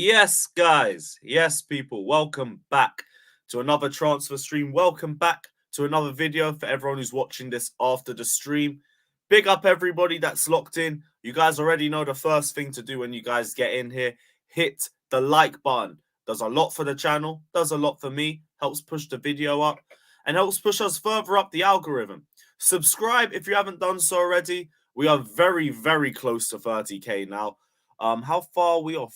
Yes, guys. Yes, people. Welcome back to another transfer stream. Welcome back to another video for everyone who's watching this after the stream. Big up everybody that's locked in. You guys already know the first thing to do when you guys get in here. Hit the like button. Does a lot for the channel. Does a lot for me. Helps push the video up. And helps push us further up the algorithm. Subscribe if you haven't done so already. We are very, very close to 30k now. How far are we off?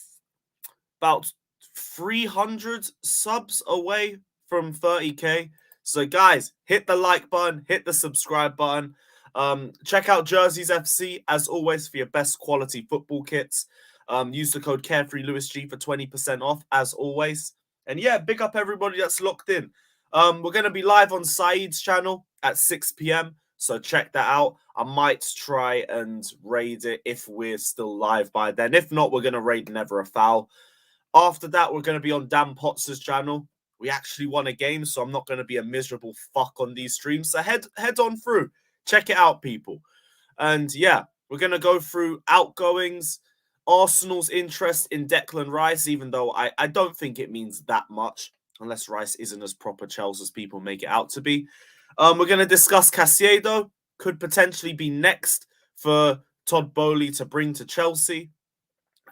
About 300 subs away from 30k. So guys, hit the like button, hit the subscribe button. Check out Jerseys FC as always for your best quality football kits. Use the code CarefreeLewisG for 20% off as always. And yeah, big up everybody that's locked in. We're going to be live on Said's channel at 6 p.m. So check that out. I might try and raid it if we're still live by then. If not, we're going to raid Never a Foul. After that, we're going to be on Dan Potts' channel. We actually won a game, so I'm not going to be a miserable fuck on these streams. So head on through. Check it out, people. And yeah, we're going to go through outgoings, Arsenal's interest in Declan Rice, even though I don't think it means that much, unless Rice isn't as proper Chelsea as people make it out to be. We're going to discuss Caciedo. Could potentially be next for Todd Boehly to bring to Chelsea.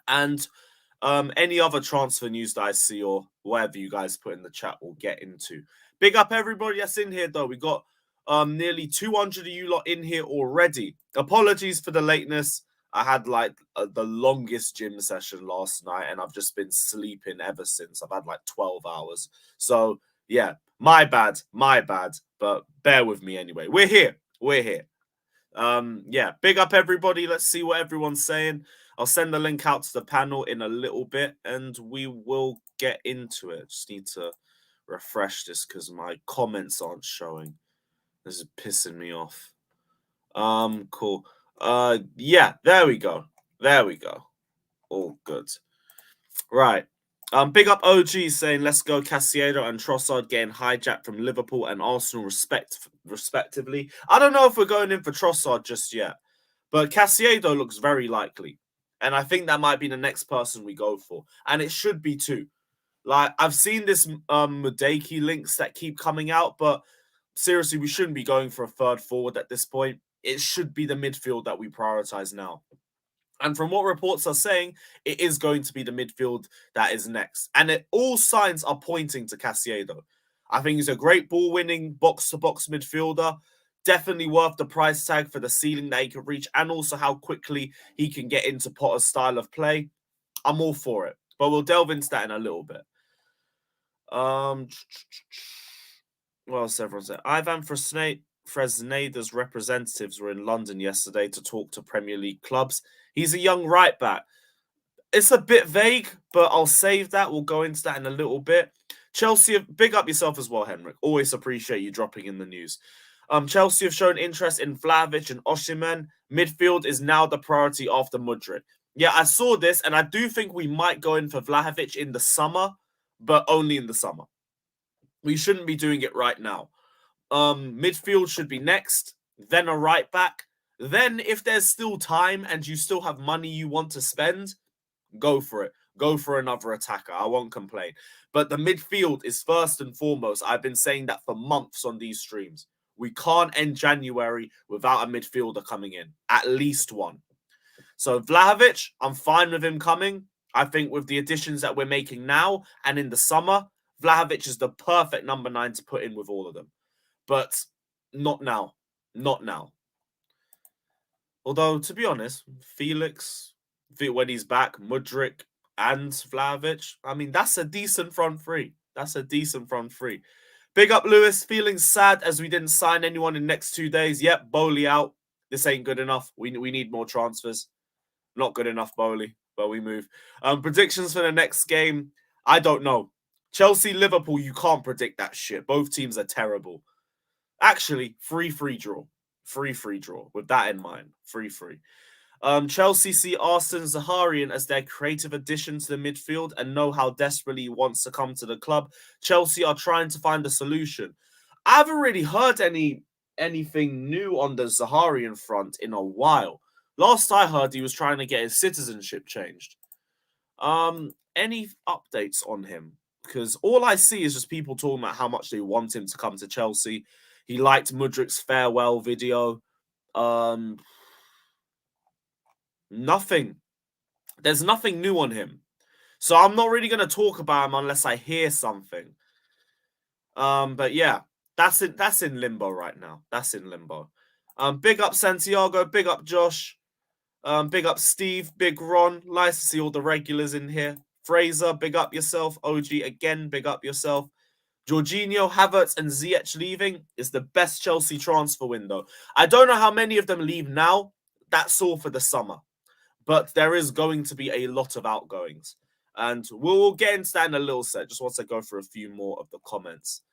And any other transfer news that I see or whatever you guys put in the chat we'll get into. Big up everybody that's in here, though. We got nearly 200 of you lot in here already. Apologies for the lateness. I had like the longest gym session last night, and I've just been sleeping ever since. I've had like 12 hours. So, yeah, my bad. But bear with me anyway. We're here. Yeah, big up everybody. Let's see what everyone's saying. I'll send the link out to the panel in a little bit, and we will get into it. Just need to refresh this because my comments aren't showing. This is pissing me off. Cool. Yeah, there we go. All good. Right. Big up OG saying, let's go Caciedo and Trossard getting hijacked from Liverpool and Arsenal respectively. I don't know if we're going in for Trossard just yet, but Caciedo looks very likely. And I think that might be the next person we go for. And it should be too. Like, I've seen this Mudryk links that keep coming out, but seriously, we shouldn't be going for a third forward at this point. It should be the midfield that we prioritize now. And from what reports are saying, it is going to be the midfield that is next. And all signs are pointing to Caciedo. I think he's a great ball-winning box-to-box midfielder. Definitely worth the price tag for the ceiling that he can reach and also how quickly he can get into Potter's style of play. I'm all for it. But we'll delve into that in a little bit. What else everyone said? Ivan Fresneda's representatives were in London yesterday to talk to Premier League clubs. He's a young right back. It's a bit vague, but I'll save that. We'll go into that in a little bit. Chelsea, big up yourself as well, Henrik. Always appreciate you dropping in the news. Chelsea have shown interest in Vlahovic and Osimhen. Midfield is now the priority after Mudryk. Yeah, I saw this, and I do think we might go in for Vlahovic in the summer, but only in the summer. We shouldn't be doing it right now. Midfield should be next, then a right back. Then, if there's still time and you still have money you want to spend, go for it. Go for another attacker. I won't complain. But the midfield is first and foremost. I've been saying that for months on these streams. We can't end January without a midfielder coming in. At least one. So Vlahovic, I'm fine with him coming. I think with the additions that we're making now and in the summer, Vlahovic is the perfect number 9 to put in with all of them. But not now. Not now. Although, to be honest, Felix, when he's back, Mudryk and Vlahovic, I mean, that's a decent front three. Big up, Lewis. Feeling sad as we didn't sign anyone in the next 2 days. Yep, Boehly out. This ain't good enough. We need more transfers. Not good enough, Boehly, but we move. Predictions for the next game, I don't know. Chelsea-Liverpool, you can't predict that shit. Both teams are terrible. Actually, free draw. Free draw. With that in mind, free. Chelsea see Arsene Zaharian as their creative addition to the midfield and know how desperately he wants to come to the club. Chelsea are trying to find a solution. I haven't really heard anything new on the Zaharian front in a while. Last I heard, he was trying to get his citizenship changed. any updates on him? Because all I see is just people talking about how much they want him to come to Chelsea. He liked Mudryk's farewell video. Nothing. There's nothing new on him. So I'm not really going to talk about him unless I hear something. But yeah, that's in limbo right now. That's in limbo. Big up Santiago, big up Josh, big up Steve, big Ron. Nice to see all the regulars in here. Fraser, big up yourself. OG, again, big up yourself. Jorginho, Havertz, and Ziyech leaving is the best Chelsea transfer window. I don't know how many of them leave now. That's all for the summer. But there is going to be a lot of outgoings. And we'll get into that in a little set. Just once I go through a few more of the comments.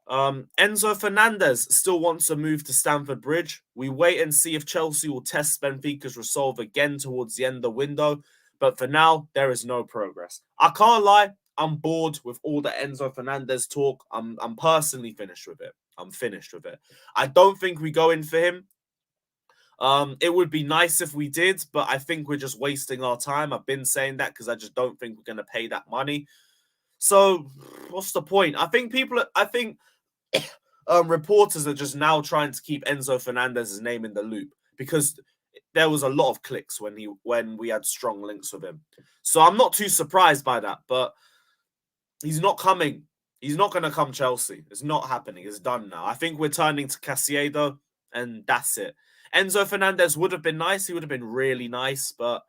Enzo Fernandez still wants to move to Stamford Bridge. We wait and see if Chelsea will test Benfica's resolve again towards the end of the window. But for now, there is no progress. I can't lie. I'm bored with all the Enzo Fernandez talk. I'm personally finished with it. I'm finished with it. I don't think we go in for him. It would be nice if we did, but I think we're just wasting our time. I've been saying that because I just don't think we're going to pay that money. So what's the point? I think reporters are just now trying to keep Enzo Fernandez's name in the loop because there was a lot of clicks when we had strong links with him. So I'm not too surprised by that, but he's not coming. He's not going to come Chelsea. It's not happening. It's done now. I think we're turning to Caciedo, and that's it. Enzo Fernandez would have been nice. He would have been really nice, but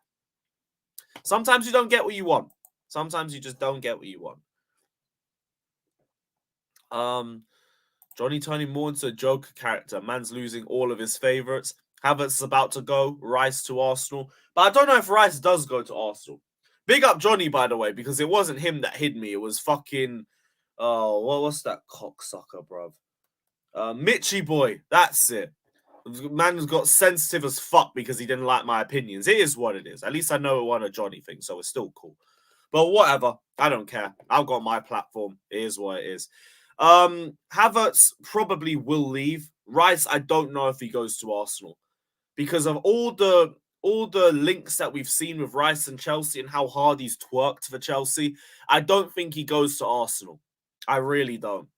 sometimes you don't get what you want. Sometimes you just don't get what you want. Johnny turning more into a Joker character. Man's losing all of his favourites. Havertz is about to go. Rice to Arsenal. But I don't know if Rice does go to Arsenal. Big up Johnny, by the way, because it wasn't him that hid me. It was fucking... what's that cocksucker, bruv? Mitchy boy. That's it. Man got sensitive as fuck because he didn't like my opinions. It is what it is. At least I know it wasn't a Johnny thing, so it's still cool. But whatever. I don't care. I've got my platform. It is what it is. Havertz probably will leave. Rice, I don't know if he goes to Arsenal because of all the links that we've seen with Rice and Chelsea and how hard he's twerked for Chelsea. I don't think he goes to Arsenal. I really don't.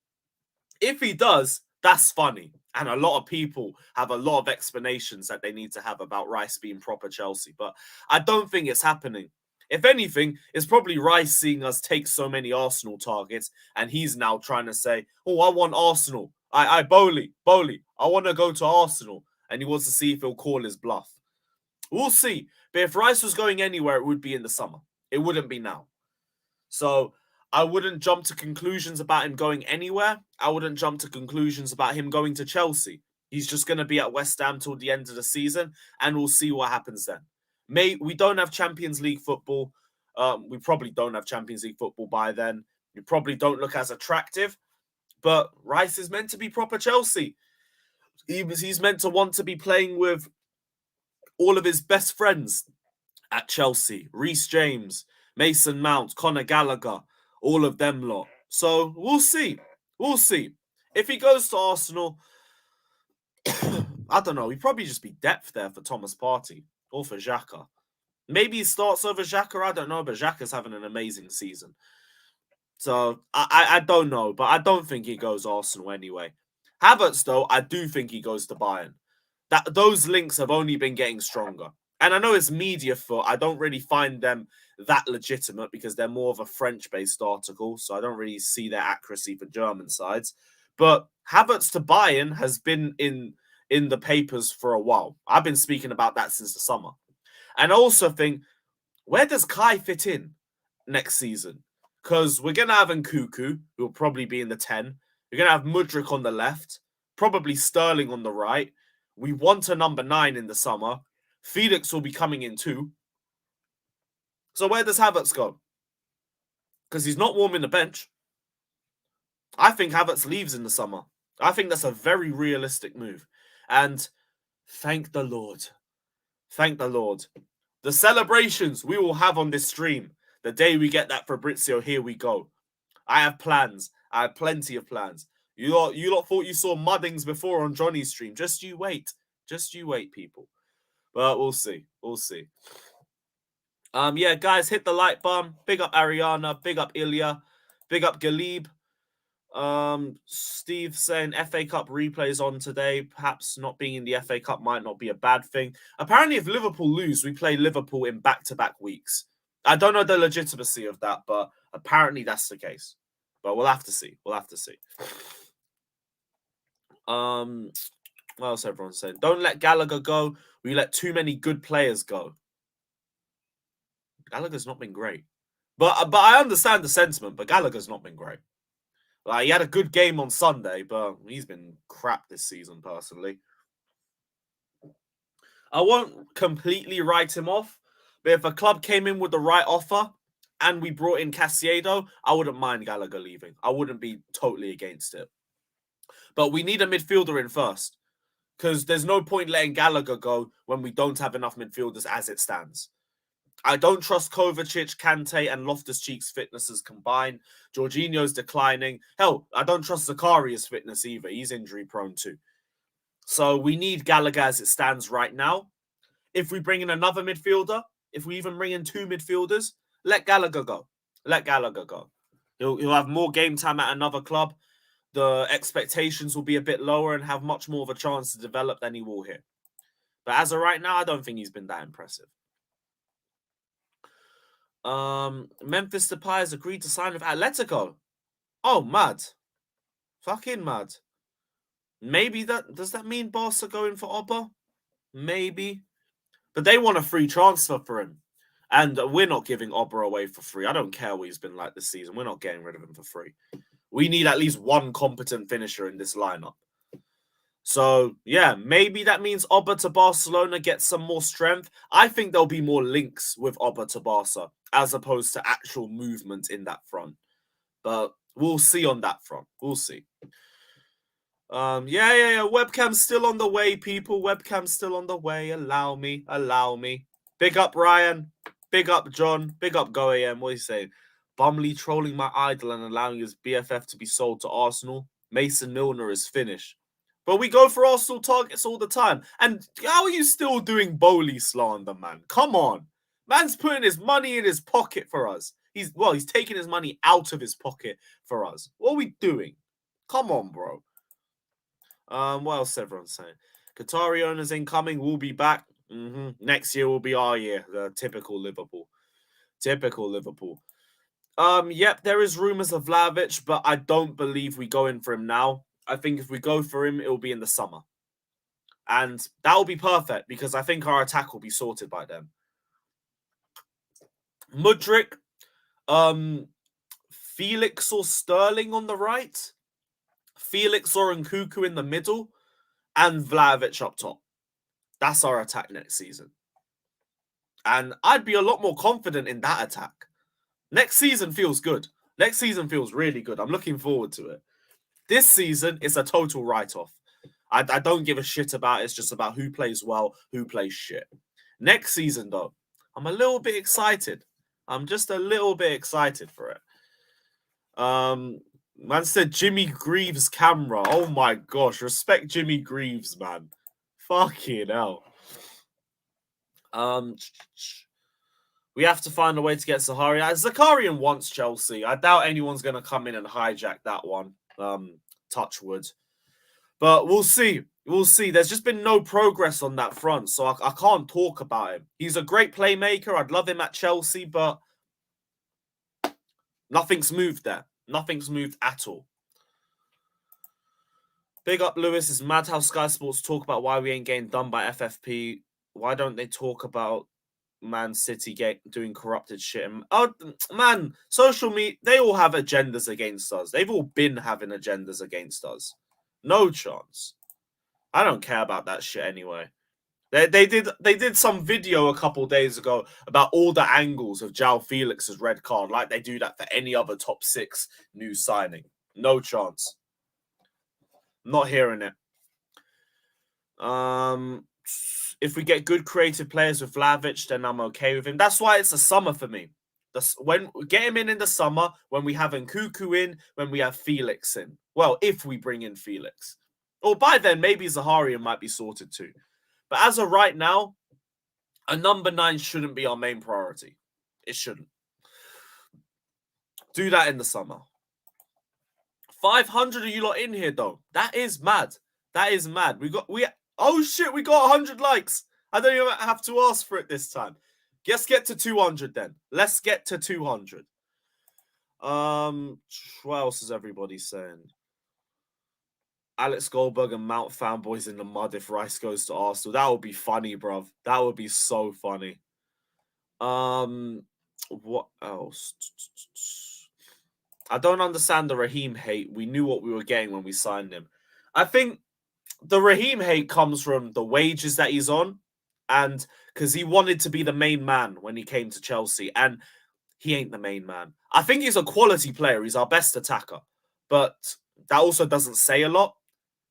If he does, that's funny. And a lot of people have a lot of explanations that they need to have about Rice being proper Chelsea. But I don't think it's happening. If anything, it's probably Rice seeing us take so many Arsenal targets. And he's now trying to say, oh, I want Arsenal. Bowley, I want to go to Arsenal. And he wants to see if he'll call his bluff. We'll see. But if Rice was going anywhere, it would be in the summer. It wouldn't be now. So I wouldn't jump to conclusions about him going anywhere. I wouldn't jump to conclusions about him going to Chelsea. He's just going to be at West Ham till the end of the season, and we'll see what happens then. We don't have Champions League football. We probably don't have Champions League football by then. We probably don't look as attractive, but Rice is meant to be proper Chelsea. He's meant to want to be playing with all of his best friends at Chelsea. Reece James, Mason Mount, Conor Gallagher, all of them lot. So we'll see. We'll see. If he goes to Arsenal, I don't know. He'd probably just be depth there for Thomas Partey or for Xhaka. Maybe he starts over Xhaka. I don't know, but Xhaka's having an amazing season. So I don't know, but I don't think he goes Arsenal anyway. Havertz, though, I do think he goes to Bayern. Those links have only been getting stronger. And I know it's media foot. I don't really find them that legitimate because they're more of a French-based article. So I don't really see their accuracy for German sides. But Havertz to Bayern has been in the papers for a while. I've been speaking about that since the summer. And I also think, where does Kai fit in next season? Because we're going to have Nkuku, who will probably be in the 10. We're going to have Mudryk on the left, probably Sterling on the right. We want a number 9 in the summer. Felix will be coming in too. So where does Havertz go? Because he's not warming the bench. I think Havertz leaves in the summer. I think that's a very realistic move. And thank the Lord. Thank the Lord. The celebrations we will have on this stream, the day we get that Fabrizio, here we go. I have plans. I have plenty of plans. You lot thought you saw muddings before on Johnny's stream. Just you wait. Just you wait, people. But we'll see. We'll see. Yeah, guys, hit the like button. Big up Ariana. Big up Ilya. Big up Galib. Steve saying FA Cup replays on today. Perhaps not being in the FA Cup might not be a bad thing. Apparently, if Liverpool lose, we play Liverpool in back-to-back weeks. I don't know the legitimacy of that, but apparently that's the case. But we'll have to see. We'll have to see. What else everyone's saying? Don't let Gallagher go. We let too many good players go. Gallagher's not been great. But I understand the sentiment, but Gallagher's not been great. Like, he had a good game on Sunday, but he's been crap this season, personally. I won't completely write him off, but if a club came in with the right offer and we brought in Caciedo, I wouldn't mind Gallagher leaving. I wouldn't be totally against it. But we need a midfielder in first, because there's no point letting Gallagher go when we don't have enough midfielders as it stands. I don't trust Kovacic, Kante, and Loftus-Cheek's fitnesses combined. Jorginho's declining. Hell, I don't trust Zakaria's fitness either. He's injury-prone too. So we need Gallagher as it stands right now. If we bring in another midfielder, if we even bring in two midfielders, let Gallagher go. Let Gallagher go. He'll have more game time at another club. The expectations will be a bit lower and have much more of a chance to develop than he will here. But as of right now, I don't think he's been that impressive. Memphis Depay has agreed to sign with Atletico. Oh, mad. Fucking mad. Maybe does that mean Barca going for Oba? Maybe. But they want a free transfer for him. And we're not giving Oba away for free. I don't care what he's been like this season. We're not getting rid of him for free. We need at least one competent finisher in this lineup. So, yeah, maybe that means Oba to Barcelona gets some more strength. I think there'll be more links with Oba to Barca as opposed to actual movement in that front. But we'll see on that front. We'll see. Yeah. Webcam's still on the way, people. Webcam's still on the way. Allow me. Big up, Ryan. Big up, John. Big up, GoAM. What are you saying? Bumley trolling my idol and allowing his BFF to be sold to Arsenal. Mason Milner is finished. But we go for Arsenal targets all the time. And how are you still doing Bowley slander, man? Come on. Man's putting his money in his pocket for us. He's taking his money out of his pocket for us. What are we doing? Come on, bro. What else is everyone saying? Qatari owners incoming. We'll be back. Next year will be our year. Typical Liverpool. Yep, there is rumors of Vlahovic, but I don't believe we go in for him now. I think if we go for him, it will be in the summer. And that will be perfect because I think our attack will be sorted by then. Mudryk, Felix or Sterling on the right, Felix or Nkunku in the middle, and Vlahovic up top. That's our attack next season. And I'd be a lot more confident in that attack. Next season feels good. Next season feels really good. I'm looking forward to it. This season is a total write-off. I don't give a shit about it. It's just about who plays well, who plays shit. Next season, though, I'm a little bit excited. I'm just a little bit excited for it. Man said Jimmy Greaves camera. Oh my gosh. Respect Jimmy Greaves, man. Fucking hell. We have to find a way to get Zaharia. Zakarian wants Chelsea. I doubt anyone's going to come in and hijack that one. Touch wood. But we'll see. We'll see. There's just been no progress on that front, so I can't talk about him. He's a great playmaker. I'd love him at Chelsea, but nothing's moved there. Nothing's moved at all. Big up, Lewis. It's mad how Sky Sports talk about why we ain't getting done by FFP. Why don't they talk about Man City doing corrupted shit? And, oh, man, social media, they all have agendas against us. They've all been having agendas against us. No chance. I don't care about that shit anyway. They did some video a couple days ago about all the angles of João Felix's red card, like they do that for any other top 6 new signing. No chance. Not hearing it. If we get good creative players with Vlahovic, then I'm okay with him. That's why it's a summer for me. When we get him in the summer, when we have Nkunku in, when we have Felix in. Well, if we bring in Felix. Or by then, maybe Zaharia might be sorted too. But as of right now, a number 9 shouldn't be our main priority. It shouldn't. Do that in the summer. 500 of you lot in here, though. That is mad. That is mad. Oh, shit, we got 100 likes. I don't even have to ask for it this time. Let's get to 200 then. Let's get to 200. What else is everybody saying? Alex Goldberg and Mount fanboys in the mud if Rice goes to Arsenal. That would be funny, bruv. That would be so funny. What else? I don't understand the Raheem hate. We knew what we were getting when we signed him. I think the Raheem hate comes from the wages that he's on, and because he wanted to be the main man when he came to Chelsea, and he ain't the main man. I think he's a quality player. He's our best attacker, but that also doesn't say a lot.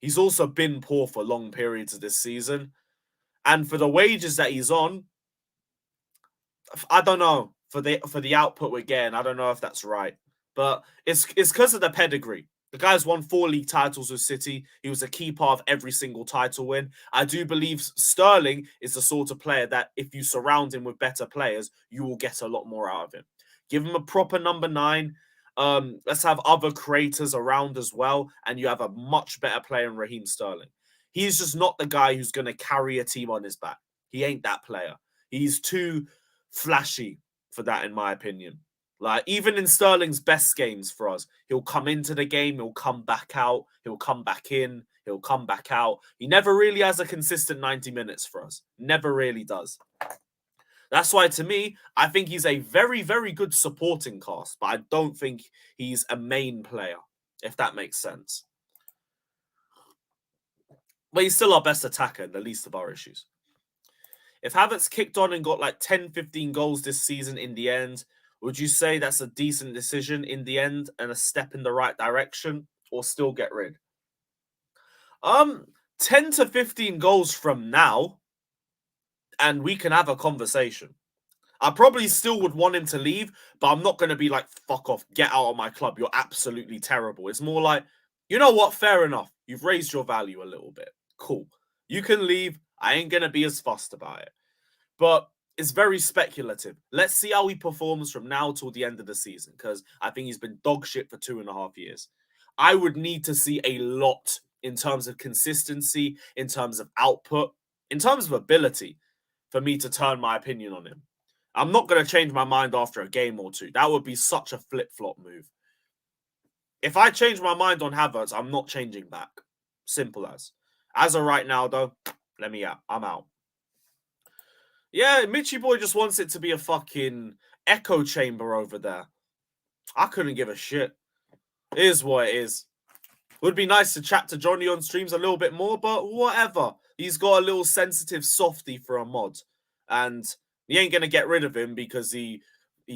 He's also been poor for long periods of this season, and for the wages that he's on, I don't know for the output we're getting. I don't know if that's right, but it's because of the pedigree. The guy's won 4 league titles with City. He was a key part of every single title win. I do believe Sterling is the sort of player that if you surround him with better players, you will get a lot more out of him. Give him a proper number 9. Let's have other creators around as well, and you have a much better player in Raheem Sterling. He's just not the guy who's going to carry a team on his back. He ain't that player. He's too flashy for that, in my opinion. Like, even in Sterling's best games for us, he'll come into the game, he'll come back out, he'll come back in, he'll come back out. He never really has a consistent 90 minutes for us. Never really does. That's why, to me, I think he's a very, very good supporting cast, but I don't think he's a main player, if that makes sense. But he's still our best attacker and the least of our issues. If Havertz kicked on and got like 10, 15 goals this season in the end, would you say that's a decent decision in the end and a step in the right direction, or still get rid? 10 to 15 goals from now, and we can have a conversation. I probably still would want him to leave, but I'm not going to be like, fuck off, get out of my club, you're absolutely terrible. It's more like, you know what, fair enough. You've raised your value a little bit. Cool. You can leave. I ain't going to be as fussed about it. But it's very speculative. Let's see how he performs from now till the end of the season, because I think he's been dog shit for 2.5 years. I would need to see a lot in terms of consistency, in terms of output, in terms of ability for me to turn my opinion on him. I'm not going to change my mind after a game or two. That would be such a flip-flop move. If I change my mind on Havertz, I'm not changing back. Simple as. As of right now, though, let me out. I'm out. Yeah, Mitchy Boy just wants it to be a fucking echo chamber over there. I couldn't give a shit. It is what it is. Would be nice to chat to Johnny on streams a little bit more, but whatever. He's got a little sensitive softy for a mod. And he ain't going to get rid of him because he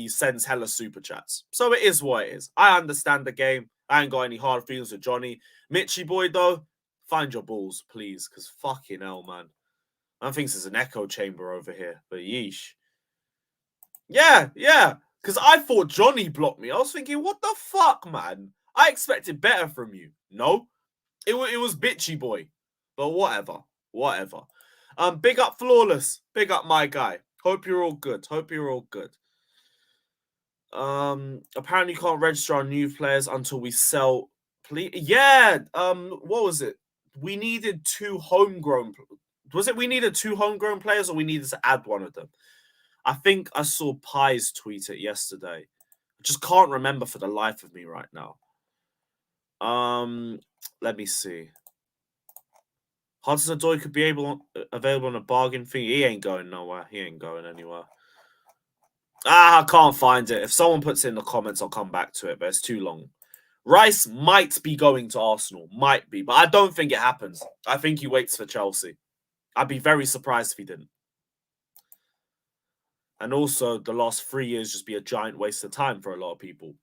sends hella super chats. So it is what it is. I understand the game. I ain't got any hard feelings with Johnny. Mitchy Boy, though, find your balls, please. Because fucking hell, man. I think there's an echo chamber over here. But yeesh. Yeah. Because I thought Johnny blocked me. I was thinking, what the fuck, man? I expected better from you. No. It was Bitchy Boy. But whatever. Big up Flawless. Big up my guy. Hope you're all good. Apparently you can't register our new players until we sell. Yeah. What was it? We needed 2 homegrown. Was it we needed 2 homegrown players, or we needed to add one of them? I think I saw Pies tweet it yesterday. I just can't remember for the life of me right now. Let me see. Hudson-Odoi could be available on a bargain fee. He ain't going nowhere. He ain't going anywhere. I can't find it. If someone puts it in the comments, I'll come back to it, but it's too long. Rice might be going to Arsenal. Might be, but I don't think it happens. I think he waits for Chelsea. I'd be very surprised if he didn't. And also, the last 3 years just be a giant waste of time for a lot of people.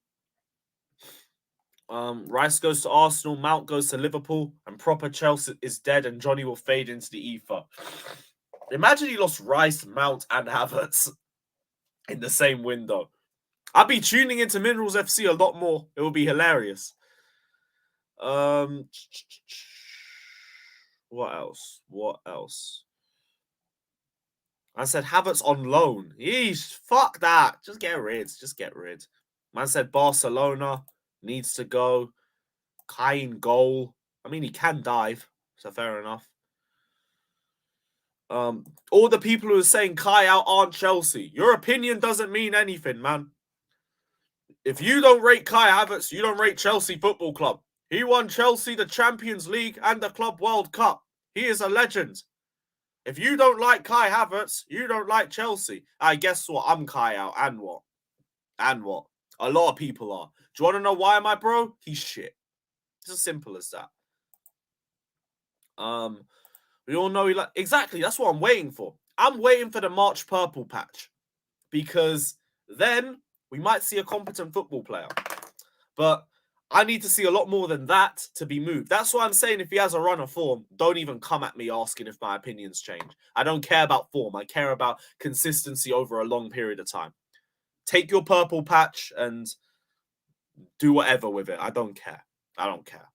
Rice goes to Arsenal, Mount goes to Liverpool, and proper Chelsea is dead, and Johnny will fade into the ether. Imagine he lost Rice, Mount, and Havertz in the same window. I'd be tuning into Minerals FC a lot more. It would be hilarious. What else? I said Havertz on loan. Yeesh, fuck that. Just get rid. Just get rid. Man said Barcelona needs to go. Kai in goal. I mean, he can dive, so fair enough. All the people who are saying Kai out aren't Chelsea. Your opinion doesn't mean anything, man. If you don't rate Kai Havertz, you don't rate Chelsea Football Club. He won Chelsea the Champions League and the Club World Cup. He is a legend. If you don't like Kai Havertz, you don't like Chelsea. I guess what? I'm Kai out. And what? And what? A lot of people are. Do you want to know why, my bro? He's shit. It's as simple as that. We all know he like exactly. That's what I'm waiting for. I'm waiting for the March purple patch because then we might see a competent football player. But I need to see a lot more than that to be moved. That's why I'm saying if he has a run of form, don't even come at me asking if my opinions change. I don't care about form. I care about consistency over a long period of time. Take your purple patch and do whatever with it. I don't care. I don't care.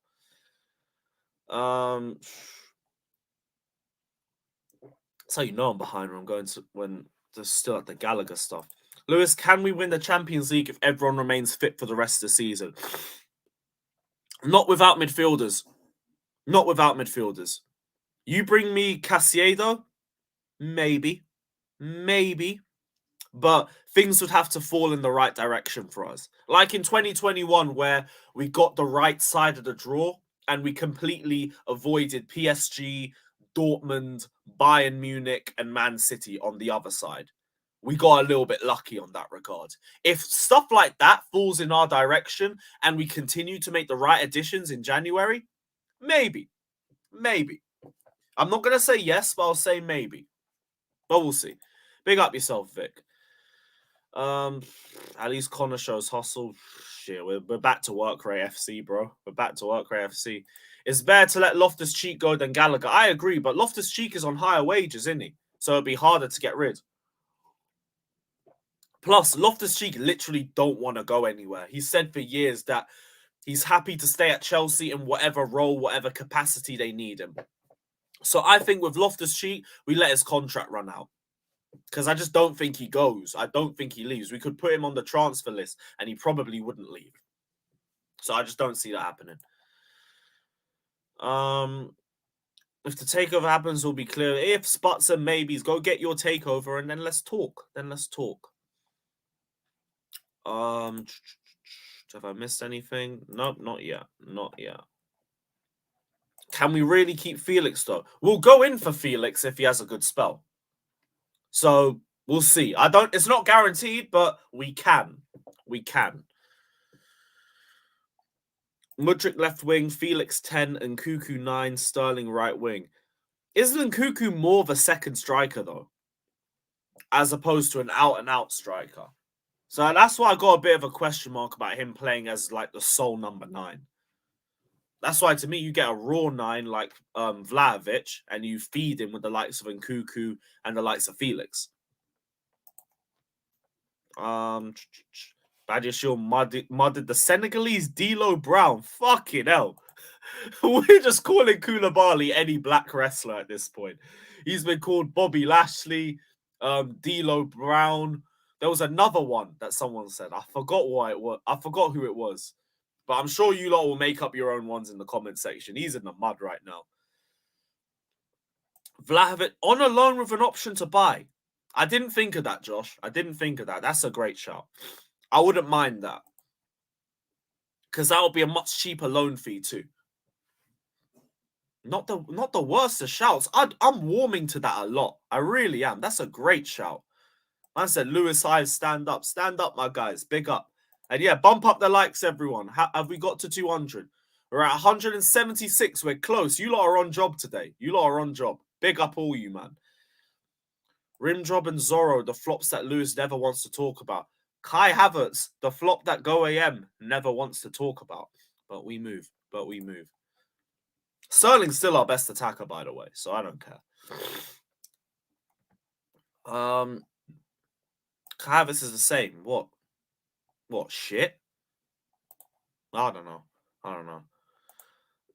So you know I'm behind when I'm going to when there's still at the Gallagher stuff. Lewis, can we win the Champions League if everyone remains fit for the rest of the season? Not without midfielders. Not without midfielders. You bring me Caciedo? Maybe. Maybe. But things would have to fall in the right direction for us. Like in 2021, where we got the right side of the draw and we completely avoided PSG, Dortmund, Bayern Munich, and Man City on the other side. We got a little bit lucky on that regard. If stuff like that falls in our direction and we continue to make the right additions in January, maybe. Maybe. I'm not going to say yes, but I'll say maybe. But we'll see. Big up yourself, Vic. At least Connor shows hustle. Shit, we're back to work rate FC, bro. We're back to work rate FC. It's better to let Loftus-Cheek go than Gallagher. I agree, but Loftus-Cheek is on higher wages, isn't he? So it'd be harder to get rid. Plus, Loftus-Cheek literally don't want to go anywhere. He said for years that he's happy to stay at Chelsea in whatever role, whatever capacity they need him. So I think with Loftus-Cheek, we let his contract run out. Because I just don't think he goes. I don't think he leaves. We could put him on the transfer list and he probably wouldn't leave. So I just don't see that happening. If the takeover happens, we'll be clear. If spots and maybes, go get your takeover and then let's talk. Have I missed anything? Nope, not yet. Not yet. Can we really keep Felix though? We'll go in for Felix if he has a good spell. So we'll see. It's not guaranteed, but we can. We can. Mudryk left wing, Felix 10, and Nkunku 9, Sterling right wing. Isn't Nkunku more of a second striker though? As opposed to an out-and-out striker. So that's why I got a bit of a question mark about him playing as like the sole number 9. That's why, to me, you get a raw 9 like Vlahovic, and you feed him with the likes of Nkunku and the likes of Felix. Badiashile mudded the Senegalese D'Lo Brown. Fucking hell. We're just calling Koulibaly any black wrestler at this point. He's been called Bobby Lashley, D'Lo Brown. There was another one that someone said. I forgot what it was. I forgot who it was. But I'm sure you lot will make up your own ones in the comment section. He's in the mud right now. Vlahovic on a loan with an option to buy. I didn't think of that, Josh. I didn't think of that. That's a great shout. I wouldn't mind that. Because that would be a much cheaper loan fee too. Not the worst of shouts. I'm warming to that a lot. I really am. That's a great shout. Man said, Lewis Hive, stand up. Stand up, my guys. Big up. And yeah, bump up the likes, everyone. Have we got to 200? We're at 176. We're close. You lot are on job today. You lot are on job. Big up all you, man. Rimjob and Zorro, the flops that Lewis never wants to talk about. Kai Havertz, the flop that Go AM never wants to talk about. But we move. Sterling's still our best attacker, by the way, so I don't care. Kai Havertz is the same. What? Shit? I don't know.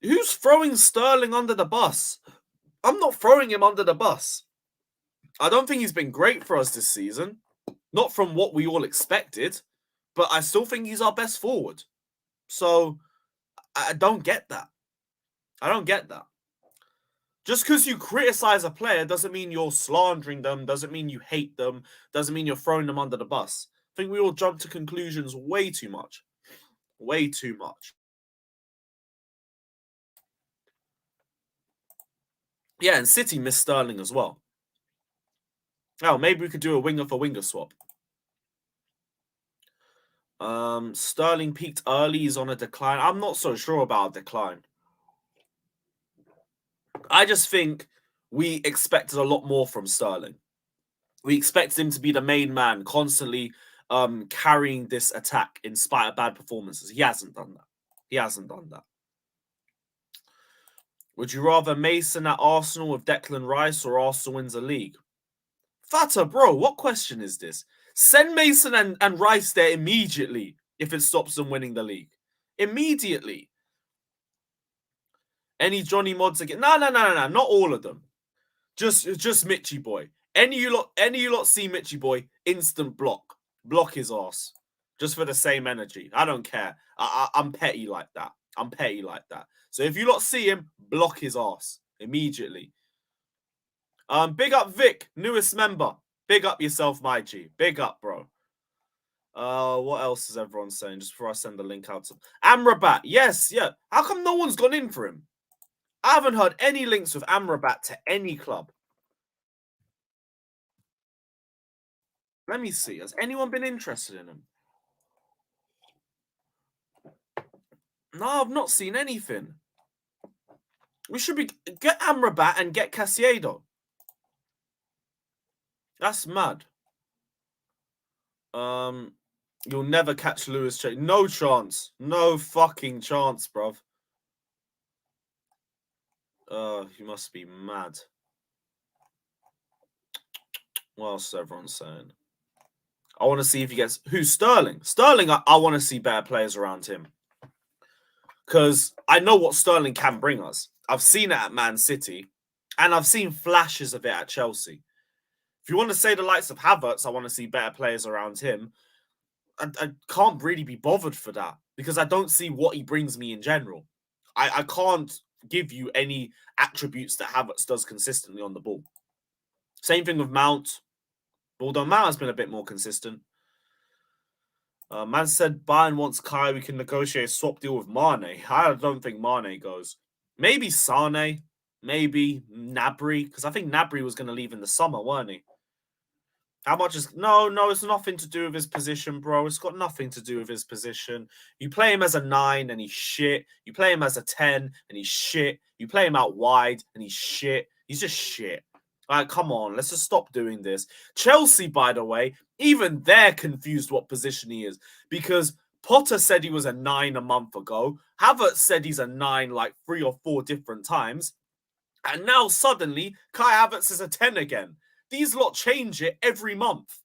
Who's throwing Sterling under the bus? I'm not throwing him under the bus. I don't think he's been great for us this season. Not from what we all expected, but I still think he's our best forward. So I don't get that. I don't get that. Just because you criticize a player doesn't mean you're slandering them, doesn't mean you hate them, doesn't mean you're throwing them under the bus. I think we all jump to conclusions way too much. Way too much. Yeah, and City missed Sterling as well. Oh, maybe we could do a winger for winger swap. Sterling peaked early, he's on a decline. I'm not so sure about a decline. I just think we expected a lot more from Sterling. We expected him to be the main man, constantly carrying this attack in spite of bad performances. He hasn't done that. He hasn't done that. Would you rather Mason at Arsenal with Declan Rice or Arsenal wins the league? Fata, bro, what question is this? Send Mason and Rice there immediately if it stops them winning the league. Immediately. Any Johnny mods again? No, not all of them. Just Mitchy boy. Any you lot see Mitchy boy, instant block. Block his ass. Just for the same energy. I don't care. I'm petty like that. I'm petty like that. So if you lot see him, block his ass immediately. Big up Vic, newest member. Big up yourself, my G. Big up, bro. What else is everyone saying? Just before I send the link out to Amrabat. Yes, yeah. How come no one's gone in for him? I haven't heard any links with Amrabat to any club. Let me see. Has anyone been interested in him? No, I've not seen anything. We should be get Amrabat and get Caciedo. That's mad. You'll never catch Lewis. No chance. No fucking chance, bruv. You must be mad. What else is everyone saying? I want to see if he gets... Who's Sterling? Sterling, I want to see better players around him. Because I know what Sterling can bring us. I've seen it at Man City. And I've seen flashes of it at Chelsea. If you want to say the likes of Havertz, I want to see better players around him. I can't really be bothered for that. Because I don't see what he brings me in general. I can't give you any attributes that Havertz does consistently on the ball. Same thing with Mount. Although Mount has been a bit more consistent. Man said Bayern wants Kai. We can negotiate a swap deal with Mane. I don't think Mane goes. Maybe Sane. Maybe Gnabry. Because I think Gnabry was going to leave in the summer, weren't he? How much is... No, it's nothing to do with his position, bro. It's got nothing to do with his position. You play him as a 9 and he's shit. You play him as a 10 and he's shit. You play him out wide and he's shit. He's just shit. Like, come on, let's just stop doing this. Chelsea, by the way, even they're confused what position he is. Because Potter said he was a 9 a month ago. Havertz said he's a 9 like 3 or 4 different times. And now suddenly, Kai Havertz is a 10 again. These lot change it every month.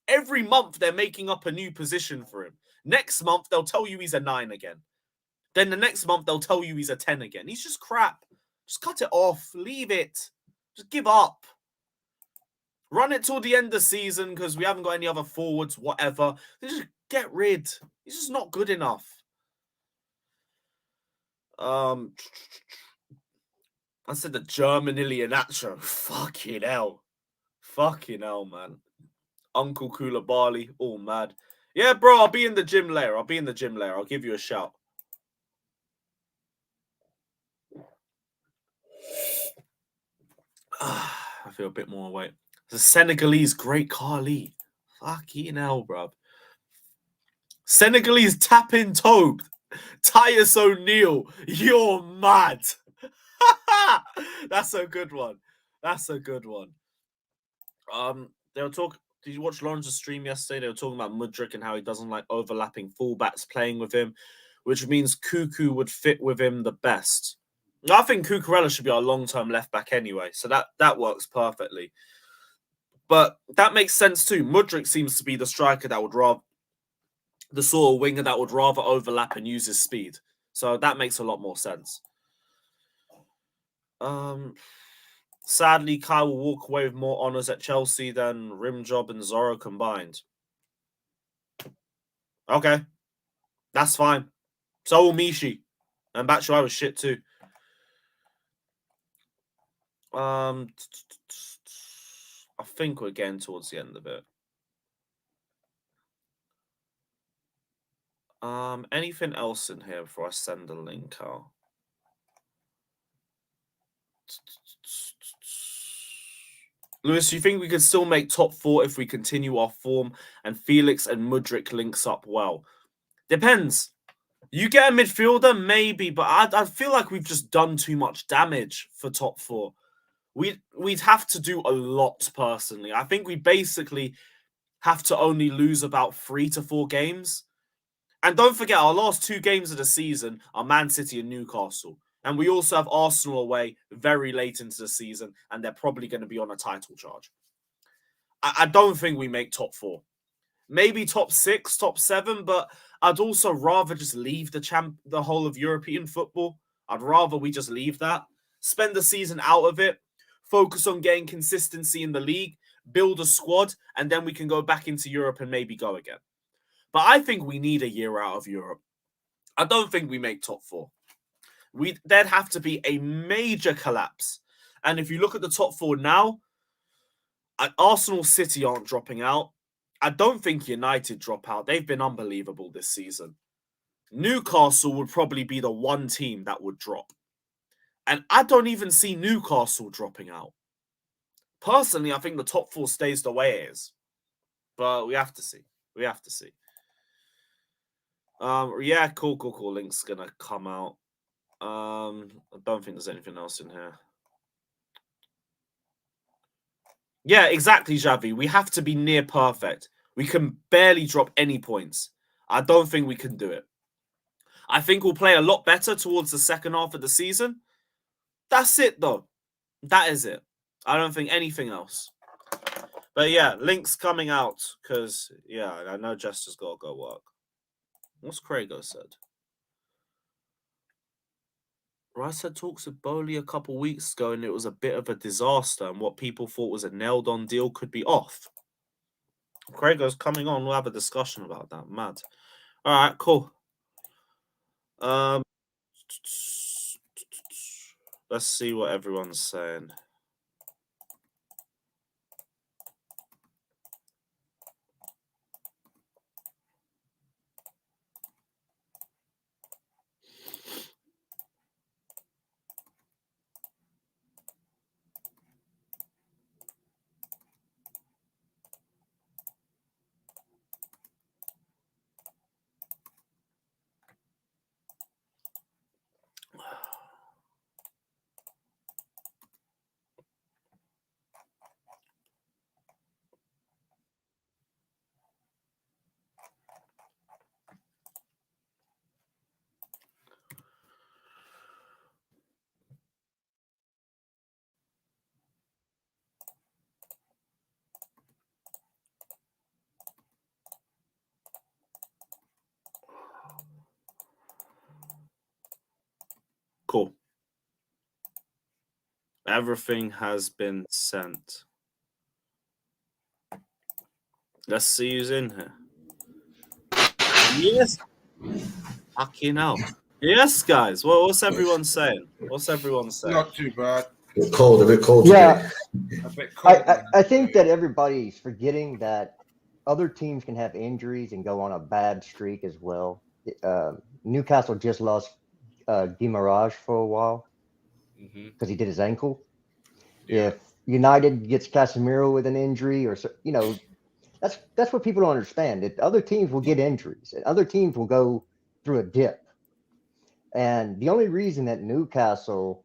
Every month, they're making up a new position for him. Next month, they'll tell you he's a 9 again. Then the next month, they'll tell you he's a 10 again. He's just crap. Just cut it off. Leave it. Just give up. Run it till the end of the season because we haven't got any other forwards, whatever. Just get rid. He's just not good enough. I said the German Ilianacho. Fucking hell. Fucking hell, man. Uncle Koulibaly, all mad. Yeah, bro, I'll be in the gym later. I'll give you a shout. I feel a bit more weight. The Senegalese great Carly. Fucking hell, bruv. Senegalese tapping Toad. Tyus O'Neill. You're mad. That's a good one. That's a good one. They were talking. Did you watch Lawrence's stream yesterday? They were talking about Mudryk and how he doesn't like overlapping fullbacks playing with him, which means Cuckoo would fit with him the best. I think Cucurella should be our long-term left-back anyway, so that works perfectly. But that makes sense too. Mudryk seems to be the striker that would rather, the sort of winger that would rather overlap and use his speed. So that makes a lot more sense. Sadly, Kai will walk away with more honours at Chelsea than Rimjob and Zorro combined. Okay. That's fine. So will Mishi. And Batshuayi was shit too. I think we're getting towards the end of it. Anything else in here before I send the link out? Lewis, you think we could still make top 4 if we continue our form and Felix and Mudryk links up well? Depends. You get a midfielder, maybe, but I feel like we've just done too much damage for top 4. We'd have to do a lot, personally. I think we basically have to only lose about 3 to 4 games. And don't forget, our last 2 games of the season are Man City and Newcastle. And we also have Arsenal away very late into the season, and they're probably going to be on a title charge. I don't think we make top 4. Maybe top 6, top 7, but I'd also rather just leave the whole of European football. I'd rather we just leave that. Spend the season out of it. Focus on getting consistency in the league. Build a squad, and then we can go back into Europe and maybe go again. But I think we need a year out of Europe. I don't think we make top 4. There'd have to be a major collapse. And if you look at the top 4 now, Arsenal, City aren't dropping out. I don't think United drop out. They've been unbelievable this season. Newcastle would probably be the one team that would drop. And I don't even see Newcastle dropping out. Personally, I think the top 4 stays the way it is. But we have to see. We have to see. Yeah, cool. Link's going to come out. I don't think there's anything else in here. Yeah, exactly, Xavi. We have to be near perfect. We can barely drop any points. I don't think we can do it. I think we'll play a lot better towards the second half of the season. That's it, though. That is it. I don't think anything else. But yeah, Link's coming out because, yeah, I know Jester's got to go work. What's Craigo said? Rice had talks with Bowley a couple weeks ago and it was a bit of a disaster and what people thought was a nailed-on deal could be off. Craigo's coming on. We'll have a discussion about that. Mad. All right, cool. Let's see what everyone's saying. Cool. Everything has been sent. Let's see who's in here. Yes. Fucking hell. Yes, guys. Well, what's everyone saying? Not too bad. A bit cold Yeah. today. A bit cold. I think that everybody's forgetting that other teams can have injuries and go on a bad streak as well. Newcastle just lost Guimaraes for a while because he did his ankle. Yeah. If United gets Casemiro with an injury, or that's what people don't understand. That other teams will get injuries, and other teams will go through a dip. And the only reason that Newcastle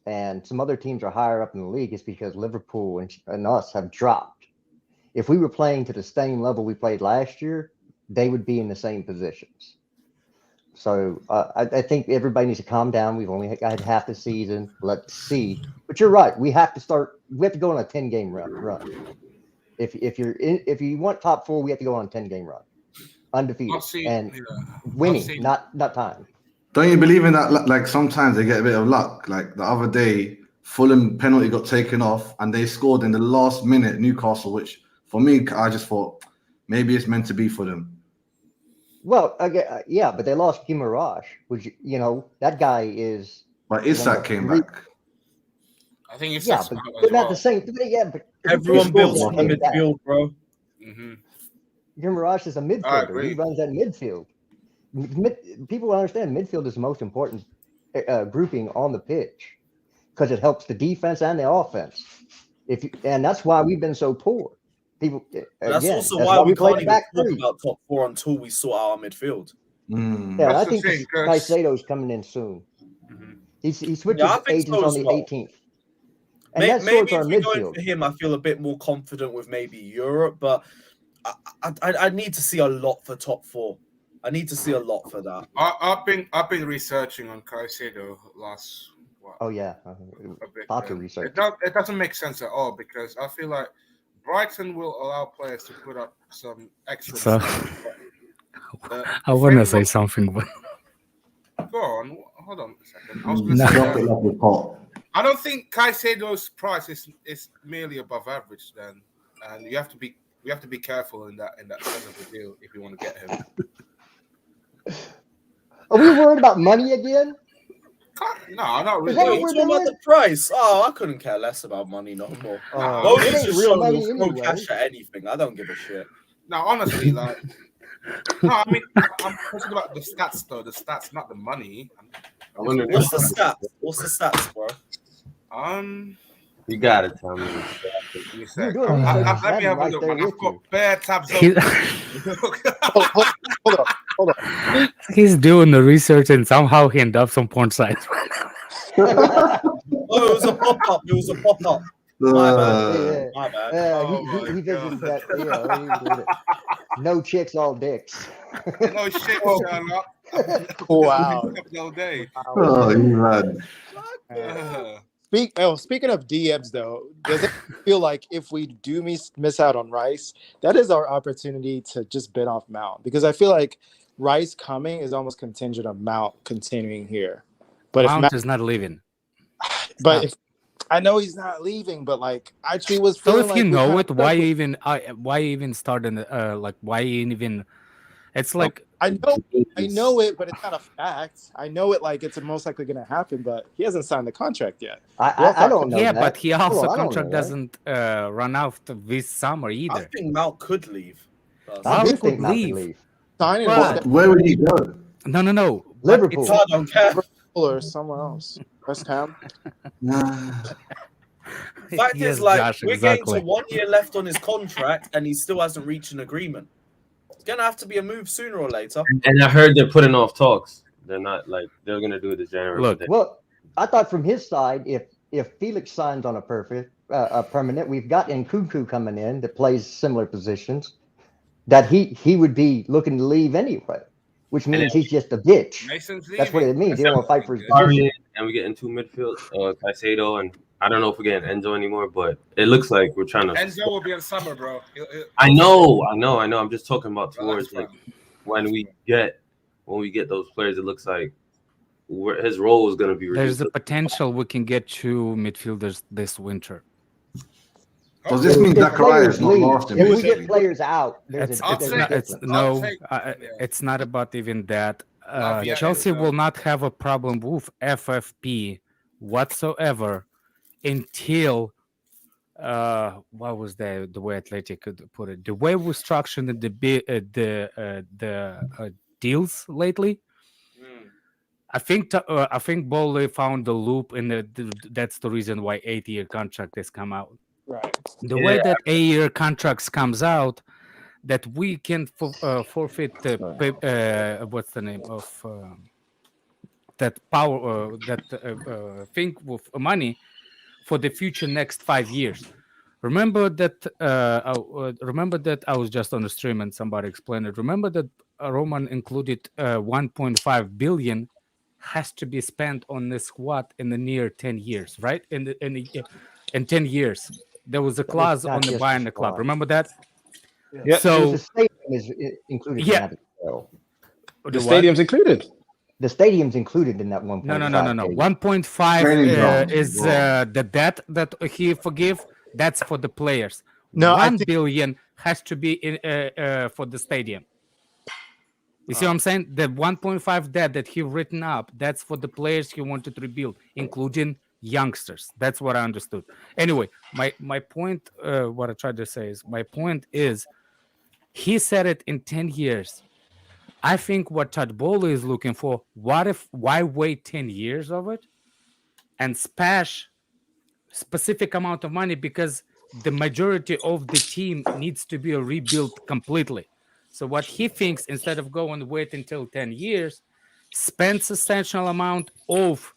and some other teams are higher up in the league is because Liverpool and us have dropped. If we were playing to the same level we played last year, they would be in the same positions. So I think everybody needs to calm down. We've only had half the season. Let's see. But you're right. We have to go on a 10-game run. If you want top 4, we have to go on a 10-game run, undefeated winning, not time. Don't you believe in that? Like sometimes they get a bit of luck. Like the other day, Fulham penalty got taken off, and they scored in the last minute, Newcastle, which for me, I just thought maybe it's meant to be for them. Well, yeah, but they lost Guimaraes, which, that guy is. But Isak came back. I think it's but they're not the same. Yeah, but everyone builds on the midfield, bro. Guimaraes is a midfielder. He runs that midfield. People understand midfield is the most important grouping on the pitch because it helps the defense and the offense. And that's why we've been so poor. That's why we can't even talk about top four until we sort out our midfield. Yeah, I think Caciedo's coming in soon. He switches agents on the 18th. And maybe if we're going for him, I feel a bit more confident with maybe Europe, but I need to see a lot for top four. I need to see a lot for that. I've been researching on Caciedo last. Oh yeah, lots of research. It doesn't make sense at all because I feel like Brighton will allow players to put up some extra. So, I want to say something, but go on. Hold on a second. I was going to say. I don't think Caicedo's price is merely above average. Then, and we have to be careful in that sense of the deal if you want to get him. Are we worried about money again? No, not really. We're talking about the price. Oh, I couldn't care less about money no more. Moses just showing me throw cash at anything. I don't give a shit. No, honestly, like, no, I mean, I'm talking about the stats though. The stats, not the money. What's the stats? What's the stats, bro? You gotta tell me. Let me have a look. I've got bare tabs open. Hold up. He's doing the research and somehow he ended up some porn sites. Oh, it was a pop-up. My bad. He visited that. No chicks, all dicks. No shit, Sherlock. Wow. No day. Oh, you mad. Speaking of DMs, though, does it feel like if we do miss out on Rice, that is our opportunity to just bid off Mount? Because I feel like Rice coming is almost contingent on Mount continuing here. But Mount if is not leaving. But if I know he's not leaving, but like I actually was. So if you know it, why even start in why even? It's like I know it, but it's not a fact. I know it like it's most likely going to happen, but he hasn't signed the contract yet. I don't know. Yeah, that. but he also contract doesn't run out this summer either. I think Mount could leave. I think Mount could leave. Where would he go? No. Liverpool. I don't care. Or somewhere else. West Ham. Fact is, like, we're getting to 1 year left on his contract, and he still hasn't reached an agreement. It's gonna have to be a move sooner or later. And I heard they're putting off talks. They're not like they're gonna do it in January. Look, well, I thought from his side, if Felix signs on a permanent, we've got Nkunku coming in that plays similar positions, that he would be looking to leave anyway, which means he's just a bitch. That's what it means. He don't want to fight for his position. And we get into midfield, Caciedo, and I don't know if we're getting Enzo anymore, but it looks like we're trying to. Enzo will be in summer, bro. I know. I'm just talking about towards like when we get those players. It looks like his role is going to be reduced. There's the potential we can get 2 midfielders this winter. Does this mean Zachariah is not lost? If we get players out, it's not about even that. Chelsea will not have a problem with FFP whatsoever until what was the way Athletic could put it? The way we structured the deals lately. I think Bowley found the loop, and that's the reason why 8-year contract has come out. Right. The way that 8-year contracts comes out, that we can forfeit what's the name of that power thing with money for the future next 5 years. Remember that I was just on the stream and somebody explained it. Remember that Roman included 1.5 billion has to be spent on the squad in the near 10 years, right? In 10 years, there was a clause on the buying the club. Remember that? Yeah. So the stadium is included. Yeah. The stadium's included. The stadium's included in that 1.5. No. 1.5 Training ground. is the debt that he forgive. That's for the players. No, I 1 think- billion has to be for the stadium. You see what I'm saying? The 1.5 debt that he written up, that's for the players he wanted to rebuild, including youngsters. That's what I understood. Anyway, my point, what I tried to say is, my point is, he said it in 10 years. I think what Todd Bowley is looking for, why wait 10 years of it and splash specific amount of money, because the majority of the team needs to be rebuilt completely. So what he thinks, instead of going and wait until 10 years, spend substantial amount of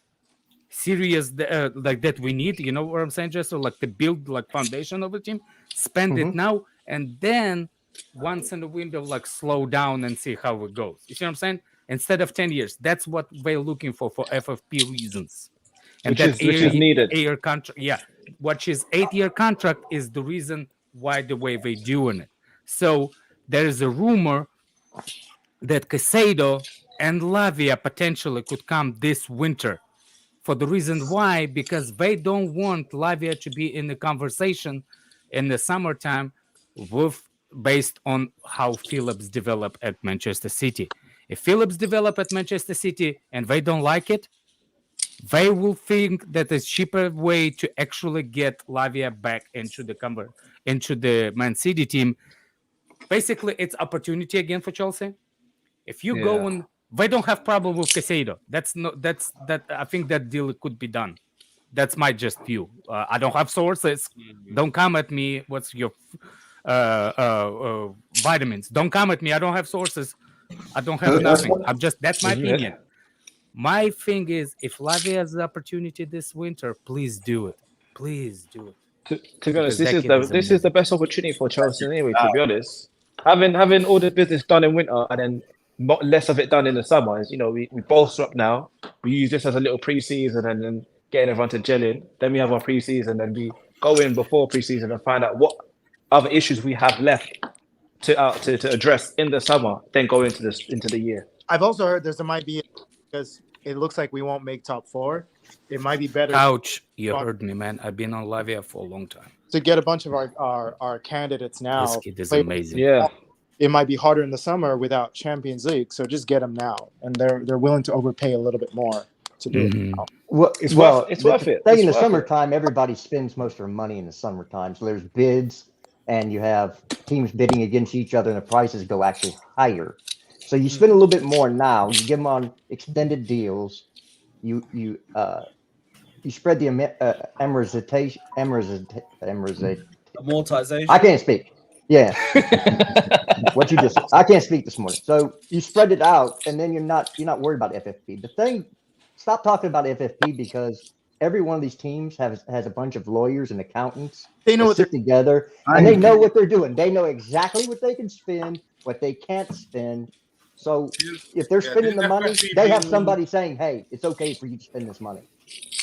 serious like that we need, you know what I'm saying, just so like to build like foundation of the team, spend it now, and then once in the window, like slow down and see how it goes. You see what I'm saying? Instead of 10 years, that's what they're looking for FFP reasons. And which is needed. 8-year contract, yeah, which is 8-year contract is the reason why the way they're doing it. So there is a rumor that Caciedo and Lavia potentially could come this winter. For the reason why, because they don't want Lavia to be in the conversation in the summertime based on how Phillips developed at Manchester City. If Phillips developed at Manchester City and they don't like it, they will think that it's cheaper way to actually get Lavia back into the Man City team. Basically, it's opportunity again for Chelsea. If you go and they don't have problem with Caciedo. I think that deal could be done. That's my just view. I don't have sources. Don't come at me. What's your vitamins? Don't come at me. I don't have sources. I don't have nothing. That's my opinion. My thing is, if Lavia has the opportunity this winter, please do it. Please do it. To be honest, this is the best opportunity for Chelsea anyway. To be honest, having all the business done in winter and then less of it done in the summer, is, you know, we bolster up now. We use this as a little pre-season and then getting everyone to gel in. Then we have our pre-season, and we go in before pre-season and find out what other issues we have left to address in the summer. Then go into the year. I've also heard there might be, because it looks like we won't make top 4. It might be better. Couch, you heard me, man. I've been on Lavia for a long time. To get a bunch of our candidates now. This kid is amazing. Yeah. It might be harder in the summer without Champions League, so just get them now, and they're willing to overpay a little bit more to do it now. Well, It's worth it. Thing in the It's worth summertime, everybody spends most of their money in the summertime. So there's bids, and you have teams bidding against each other, and the prices go actually higher. So you spend a little bit more now. You give them on extended deals. You spread the amortization. Amortization. I can't speak. Yeah. What you just I can't speak this morning. So you spread it out, and then you're not worried about FFP. The thing, stop talking about FFP, because every one of these teams has a bunch of lawyers and accountants. They know that what sit together, and they know what they're doing. They know exactly what they can spend, what they can't spend. So if they're spending the money, they have somebody saying, "Hey, it's okay for you to spend this money."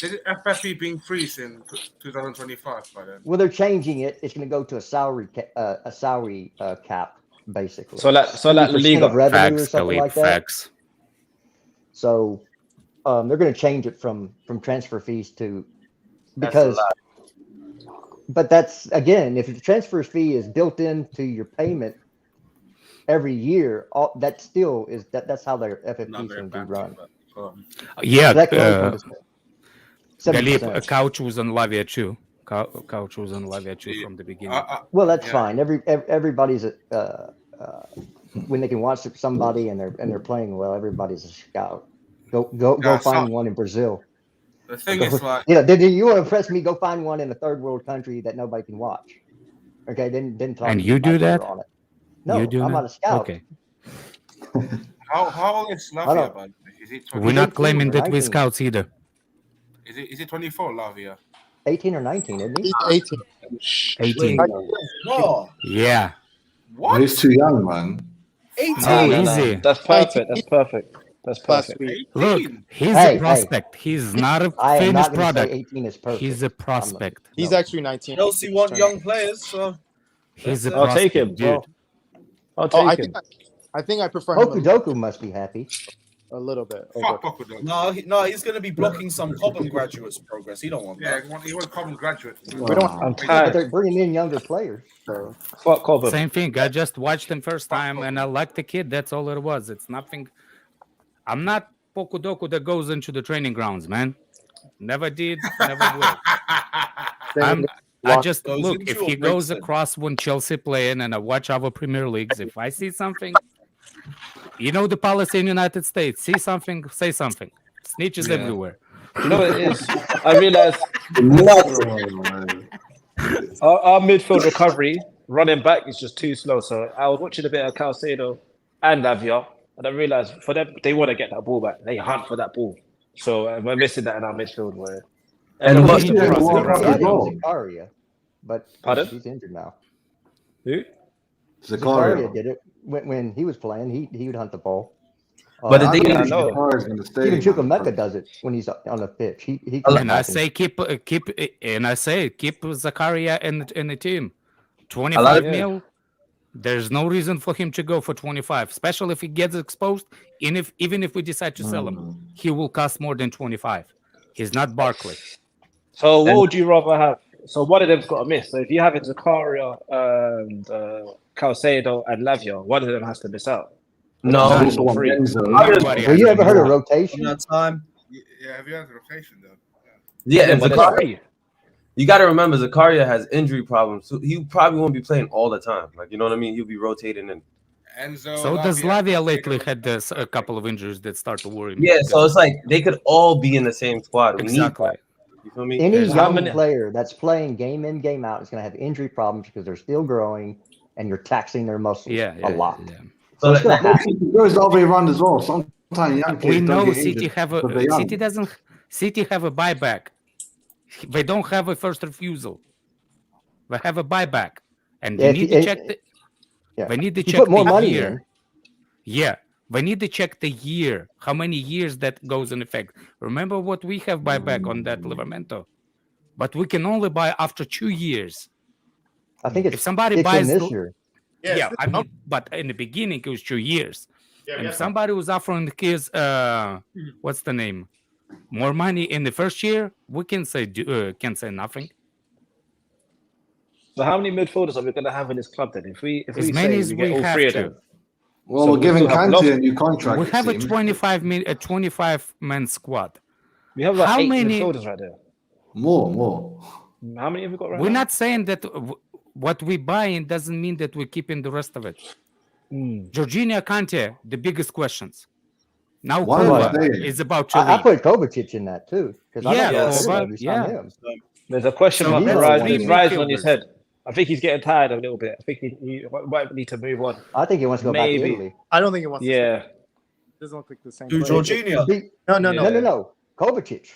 Is FFP being freezed in 2025 by then? Well, they're changing it. It's going to go to a salary cap, basically. So like La Liga. Revenue or something like that. Facts. So they're going to change it from transfer fees to, because, but that's, again, if the transfer fee is built into your payment every year, that's how their FFP is going to be run. Yeah. That goes 70%. Couch was on Lavia too. Couch was on Lavia too from the beginning. Well, that's fine. Everybody's when they can watch somebody and they're playing well, everybody's a scout. Go find one in Brazil. The thing is, like, you want to impress me? Go find one in a third world country that nobody can watch. Okay, then talk. And you do that? On it. No, I'm not a scout. Okay. how old is Lavia? About? Is it 20? We're not claiming that 19. we're scouts either. Is it 24, Lavia? 18 or 19, isn't he? He's 18. 18. What? Yeah. What? He's too young, man. 18. Oh, easy. That's perfect. That's perfect. That's Last perfect. week. Look, he's Hey, a prospect. He's not a I am finished not going to say product. 18 is perfect. He's a prospect. He's No. actually 19. Chelsea want young players, so He's a I'll prospect, take him. dude. I'll Oh, take him. I think I prefer him. Hoku Doku must be happy. a little bit. Fuck Pocono. No, he's going to be blocking some Cobham graduates' progress. He don't want Yeah, that. he wants Cobham graduates. We don't. I'm But tired. they're bringing in younger players. So Fuck Cobham. Same thing. I just watched him first time and I liked the kid. That's all it was. It's nothing. I'm not Pokudoku that goes into the training grounds, man. Never did, never will. I just Goes look, into if or he goes breaks it. across when Chelsea playing and I watch our Premier Leagues, if I see something, you know the policy in United States, see something, say something. Snitches Yeah. everywhere. You know what it is? I realized our midfield recovery, running back is just too slow. So I was watching a bit of Caciedo and Lavia, and I realized for them, they want to get that ball back. They hunt for that ball. So we're missing that in our midfield. Where And everyone's what- just Yeah, crossing well, around. yeah. Zakaria, Zakaria, but Pardon? he's injured now. Who? Zakaria. Zakaria did it when he was playing. He would hunt the ball. But the I thing think I know. Zakaria's going to stay. Even man. Chukwemeka does it when he's on the pitch. He And I say keep Zakaria in the team. 25 of- mil. There's no reason for him to go for 25, especially if he gets exposed. And even if we decide to sell him, he will cost more than 25. He's not Barkley. So what would you rather have? So one of them's got to miss. So if you have Zakaria and Caicedo and Lavia, one of them has to miss out. No, Also want free. Enzo. Nobody Have you has ever heard of more. rotation? In that time, Yeah, have you had the rotation though? yeah, and but it's Zakaria, free. you got to remember Zakaria has injury problems, so he probably won't be playing all the time. Like, you know what I mean? He'll be rotating in. Enzo. So does Lavia lately had this, a couple of injuries that start to worry me. Yeah, so it's like they could all be in the same squad. We need Exactly. that. You feel me? Any How young many- player that's playing game in, game out is going to have injury problems because they're still growing and you're taxing their muscles a lot. Yeah. So it's gonna happen. It goes the other way around as well. Sometimes young kids We don't know get City injured have because they're a young. City have a buyback. They don't have a first refusal. They have a buyback, and Yeah, we if need you- to check the. Yeah. We need to You check put more the money year. in. Yeah, we need to check the year. How many years that goes in effect? Remember what we have buyback on that Livermento, but we can only buy after 2 years. I think it's If somebody kicks in buys this the- year. Yeah, I mean, but in the beginning it was 2 years. And if somebody was offering the kids, what's the name, more money in the first year, we can say nothing. So how many midfielders are we going to have in this club then? If we As say many as we get we all have three of to. them, Well, So we're we giving still have Kante lots- a new contract. We it have a seems. 25-man squad. we have like How 8 many- midfielders right there. More. How many have we got right We're now? not saying that what we buying doesn't mean that we're keeping the rest of it. Jorginho, Kante, the biggest questions. Now Why am I Kova saying? is about to I leave. put Kovacic in that too because I Yeah, don't know Kova, if anybody signed yeah. him. There's a question So mark he's rising, the rising on his midfielders. head. I think he's getting tired a little bit. I think he might need to move on. I think he wants to go back to Maybe. Italy. I don't think it wants. To Yeah, stay. Doesn't look like the same. to player. Jorginho. No. No. Kovacic.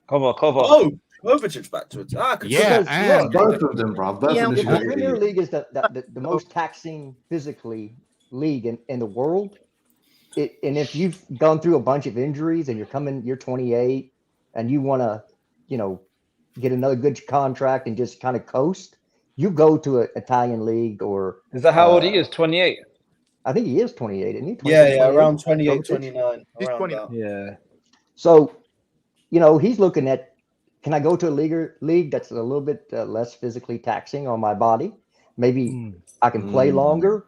cover. Oh, Kovacic's back to it. I could see Yeah, Because, and look, Both of them, bro. Both Yeah, of them should The go to Premier Italy. League is the most taxing physically league in the world. And if you've gone through a bunch of injuries and you're 28 and you want to, get another good contract and just kind of coast, you go to an Italian league or Is that how old he is? 28. I think he is 28, isn't he? Yeah, 28, around 28, Kovacic? 29. He's around 20. that. Yeah. So, he's looking at, can I go to a league that's a little bit less physically taxing on my body? Maybe I can play longer.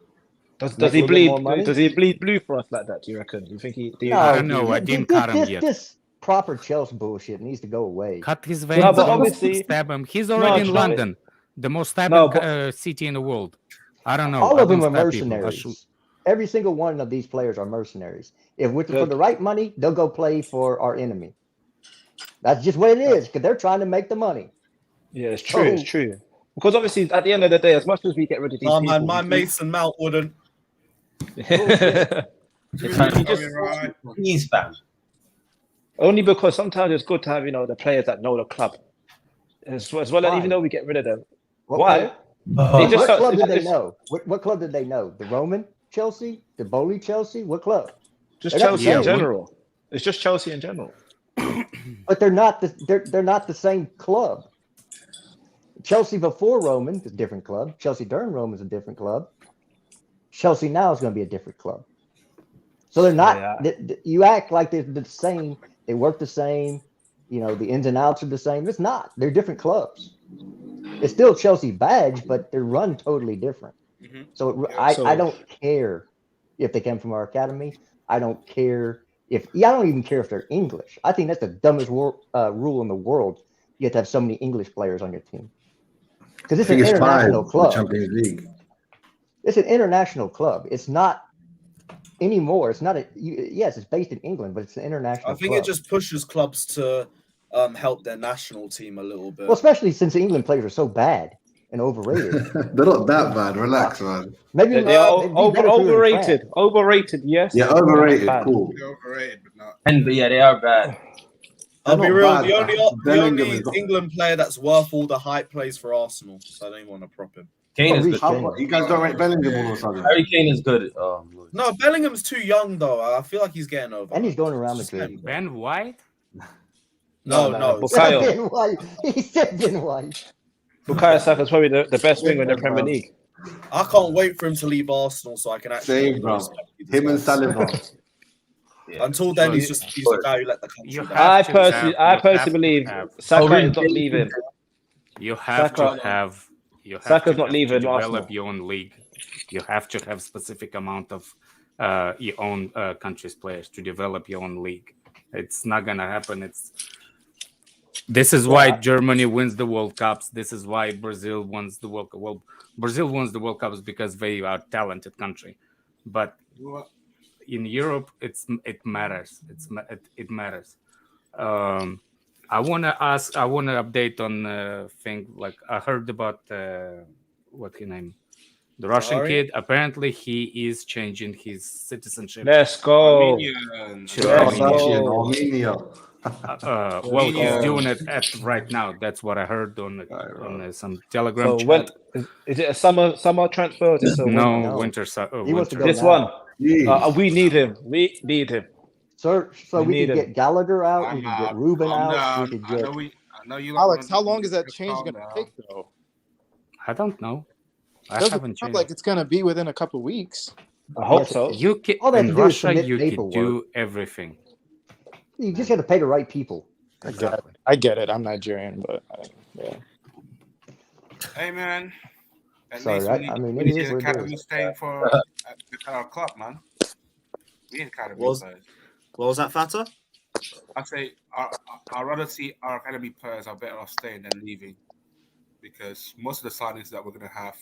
Does Make he a little bit bleed? more money? Does he bleed blue for us like that? Do you reckon? Do you think he? Do you, No, I don't know. I didn't cut him yet. This proper Chelsea bullshit needs to go away. Cut his veins. No, but don't obviously- stab him. He's already in no, London, the most stabbing No, but- city in the world. I don't know. All I of them don't are stab people. I mercenaries. shoot. Every single one of these players are mercenaries. If for Good. the right money, they'll go play for our enemy. That's just what it is because they're trying to make the money. yeah, it's true. It's true. Because obviously, at the end of the day, as much as we get rid of these Oh, people, man, my Mason Mount wouldn't. Please, fam. only because sometimes it's good to have the players that know the club, as well. Why? Even though we get rid of them, What why? club- They just What felt- club did it's- they know? What club did they know? The Roman Chelsea? The Bowley Chelsea? What club? Just They're not Chelsea in the same. general. It's just Chelsea in general. But they're not the same club. Chelsea before Roman is a different club. Chelsea during Roman is a different club. Chelsea now is going to be a different club. So they're not. Yeah. You act like they're the same. They work the same. You know, the ins and outs are the same. It's not. They're different clubs. It's still Chelsea badge, but they're run totally different. Mm-hmm. So I don't care if they come from our academy. I don't care I don't even care if they're English. I think that's the dumbest rule in the world. You have to have so many English players on your team because it's an international club. Champions League. It's an international club. It's not anymore. It's not yes, it's based in England, but it's an international I think club. it just pushes clubs to help their national team a little bit. Well, especially since the England players are so bad and overrated. They're not that bad. Relax, man. Maybe They are overrated. Overrated, yes. Yeah, overrated. Bad. Cool. They're overrated, but not. And but yeah, they are bad. I'll be They're real. not bad. The only Bellingham is not- England player that's worth all the hype plays for Arsenal, so I don't even want to prop him. Kane is Reece good. James. You guys don't rate Bellingham all of a sudden. Harry Kane is good. No, Bellingham's too young though. I feel like he's getting over. And he's going around Madrid. Ben White. No. Bukayo. Ben White. He said Ben White. Bukayo Saka's probably the best winger in the Premier League. I can't wait for him to leave Arsenal so I can actually. Same, bro. respect these Him and guys. Saliba. Until then, he's the guy who let the country You down. I have to personally have- believe have- Saka is not leaving. You have Saka- to have. You have Saka's to not have leaving to develop Arsenal. your own league. You have to have specific amount of your own country's players to develop your own league. It's not gonna happen. This is why Germany wins the World Cups. This is why Brazil wins the World Cup. Well, Brazil wins the World Cups because they are a talented country, but in Europe, it matters. It matters. I want to update on thing like I heard about what's his name, the Russian Sorry? kid. Apparently, he is changing his citizenship. Let's go. Armenian. to Yes. Armenia. Armenia. Well, he's Yeah. doing it right now. That's what I heard on some Telegram So chat. when is it a summer transfer? Or is it a No, No. winter. He wants to Winter. go This now. one. Jeez. We need him. We need him. So We we need could him. get Gallagher out. We could get Ruben out. We could I get. know you. Alex, how long is that change Calm going to down. take, though? I don't know. I Doesn't haven't sound changed. like it's going to be within a couple weeks. I hope so. You can, All they have in to do is Russia, submit you can paperwork. do everything. You just got to pay the right people. I get it. I'm Nigerian, but yeah. Hey man. At Sorry, least I we need, mean, we it need is the what it academy is. staying for our club, man. We need academy Was- players. What was that, Fata? I say I'd rather see our academy players are better off staying than leaving, because most of the signings that we're going to have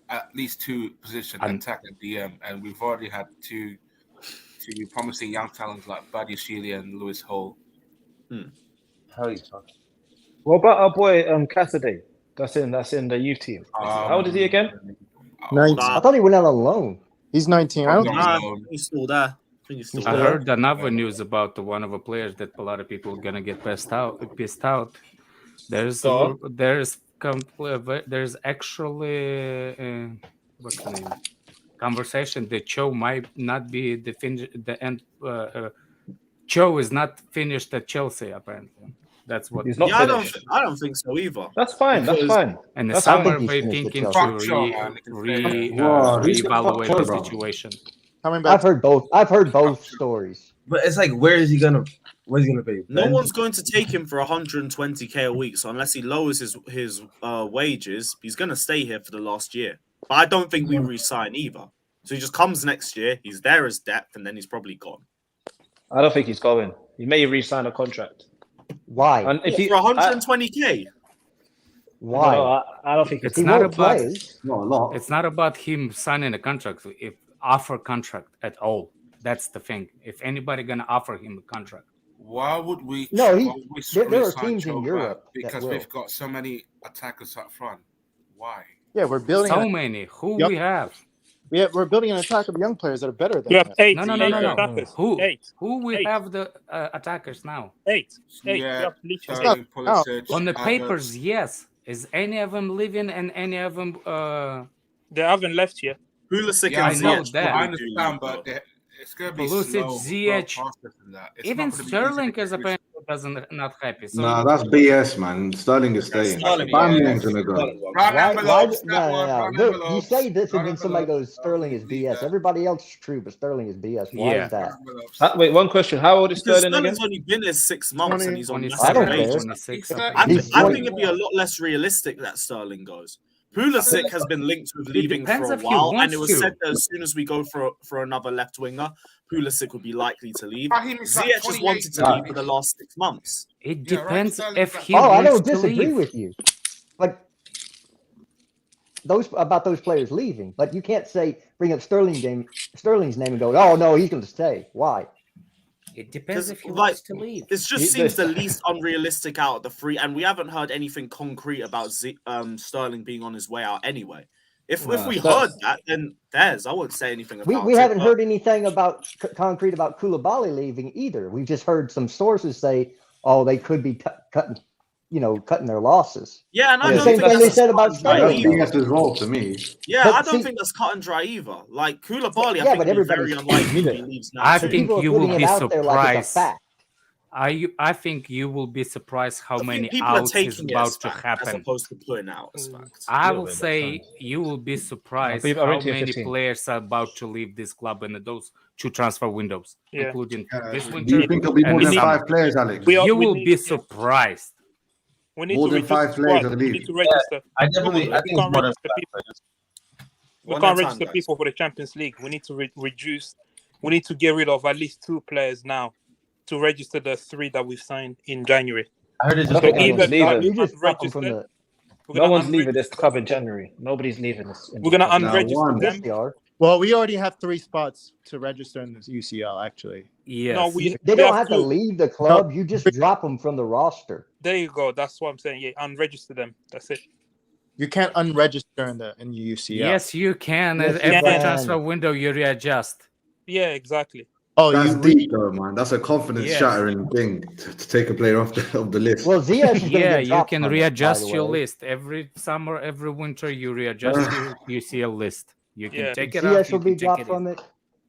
at least two positions, attack and DM, and we've already had two promising young talents like Buddy Sheely and Lewis Hall. How are you talking? What about our boy Caciedo? That's in the youth team. How old is he again? 19. I thought he went out on loan. He's 19. I don't No, think Nah, he's still there. I think he's still I there. heard another news about one of the players that a lot of people are gonna get pissed out. There's So? there's actually what's the name? Conversation that Cho might not be the end. Cho is not finished at Chelsea apparently. That's what. He's not Yeah, finished. I don't think so either. That's fine. That's Because- fine. In the That's summer, fine. they're He's finished thinking at to Chelsea. reevaluate the Bro. situation. coming back. I've heard both. I've heard both stories. But it's like, where's he gonna pay? No Ben? one's going to take him for 120k a week. So unless he lowers his wages, he's going to stay here for the last year. But I don't think we re-sign either. So he just comes next year. He's there as depth, and then he's probably gone. I don't think he's going. He may re-sign a contract. Why? And if What, he, for 120k? Why? I don't think It's He not won't about. play. Not a lot. It's not about him signing a contract. If offer contract at all, that's the thing. If anybody gonna offer him a contract, Why would we? No, why would we there are re-sign teams in Joe Europe back? that Because will. we've got so many attackers up front. Why? Yeah, we're building. so many. Who Yep. we have? We're building an attack of young players that are better than You have him. 8. No. Attackers. Who? 8. Who we Eight. have the attackers now? 8. 8. You Yeah, have literally Sterling, Oh. Pulisic, On the Havertz. papers, yes. Is any of them living and any of them? They haven't left yet. Pulisic Yeah, I and know Ziyech that. I probably understand, do, but it's going to be Pulisic, slow Ziyech, process in that. It's even not gonna be easy Sterling to is get apparently because I'm not happy. So Nah, that's BS, man. Sterling is staying. Sterling, Aubameyang's gonna go. Brown Why? envelopes, No, that one. no, Brown no. Look, you envelopes. say this, and Brown then somebody envelopes. goes, "Sterling is Leave BS." that. Everybody else is true, but Sterling is BS. Why Yeah. is that? Brown envelopes. Wait, one question. How old is Because Sterling again? Sterling's only been here 6 months and he's on 26, I don't massive care. wages. 26, He's I, He's I 20. think it'd be a lot less realistic that Sterling goes. Pulisic has been linked with leaving depends for a if he while, and wants it was to. said that as soon as we go for another left winger, Pulisic would be likely to leave. Raheem is like Ziyech has 28 wanted to now. leave for the last 6 months. It Yeah, right, depends Sterling's if like- he Oh, I wants don't to disagree leave. with you. But those players leaving, but you can't bring up Sterling's name and go, "Oh no, he's going to stay." Why? It depends 'Cause, if he like, wants to leave. This just seems the least unrealistic out of the three, and we haven't heard anything concrete about Sterling being on his way out anyway. If we heard that, then I wouldn't say anything about it. We haven't but- heard anything about concrete about Koulibaly leaving either. We've just heard some sources say, "Oh, they could be cutting their losses." Yeah, and I The don't same think thing they that's said about cut and dry Sterling. either. That's BS as well to me. Yeah, But I don't see- think that's cut and dry either. Like Koulibaly, Yeah, I think but it'd be very everybody's- unlikely he leaves now. I too. think People are you will putting it be out there like it's a surprised. fact. I think you will be surprised how I think many people are outs is taking it about as to fact, as happen. opposed to putting out as fact. I Little will bit, say that's you will be surprised people are how renting many 15. players are about to leave this club in those 2 transfer windows, Yeah. including this Do you winter. think it'll be more And than we 5 players, Alex? We You we will need- be yeah. surprised. We need More to than reduce 5 the players squad. are We leaving. need to register. I definitely, I We think it's can't more than register 5 people. players. We One can't at a time, register guys. people for the Champions League. We need to reduce. We need to get rid of at least 2 players now to register the 3 that we've signed in January. I heard it's I just don't So think either anyone's leaving. You just drop them from unregistered. the. We're No gonna one's leaving this unregister- club in January. Nobody's leaving this. We're gonna Now, unregister one. Yes, them. they are. Well, we already have 3 spots to register in this UCL, actually. Yes. No, we They don't have to 2. leave the club. You just drop them from the roster. There you go. That's what I'm saying. Yeah, unregister them. That's it. You can't unregister in the UCL. Yes, you can. Yes, you Every can. transfer window, you readjust. Yeah, exactly. Oh, That's you deep, though, man. That's a confidence Yes. shattering thing to take a player off the list. Well, Ziyech is gonna Yeah, get you dropped can from it, by readjust the your way. list every summer, every winter. You readjust your UCL list. You can Yeah. take it off. Ziyech You will be can take dropped it from in. it.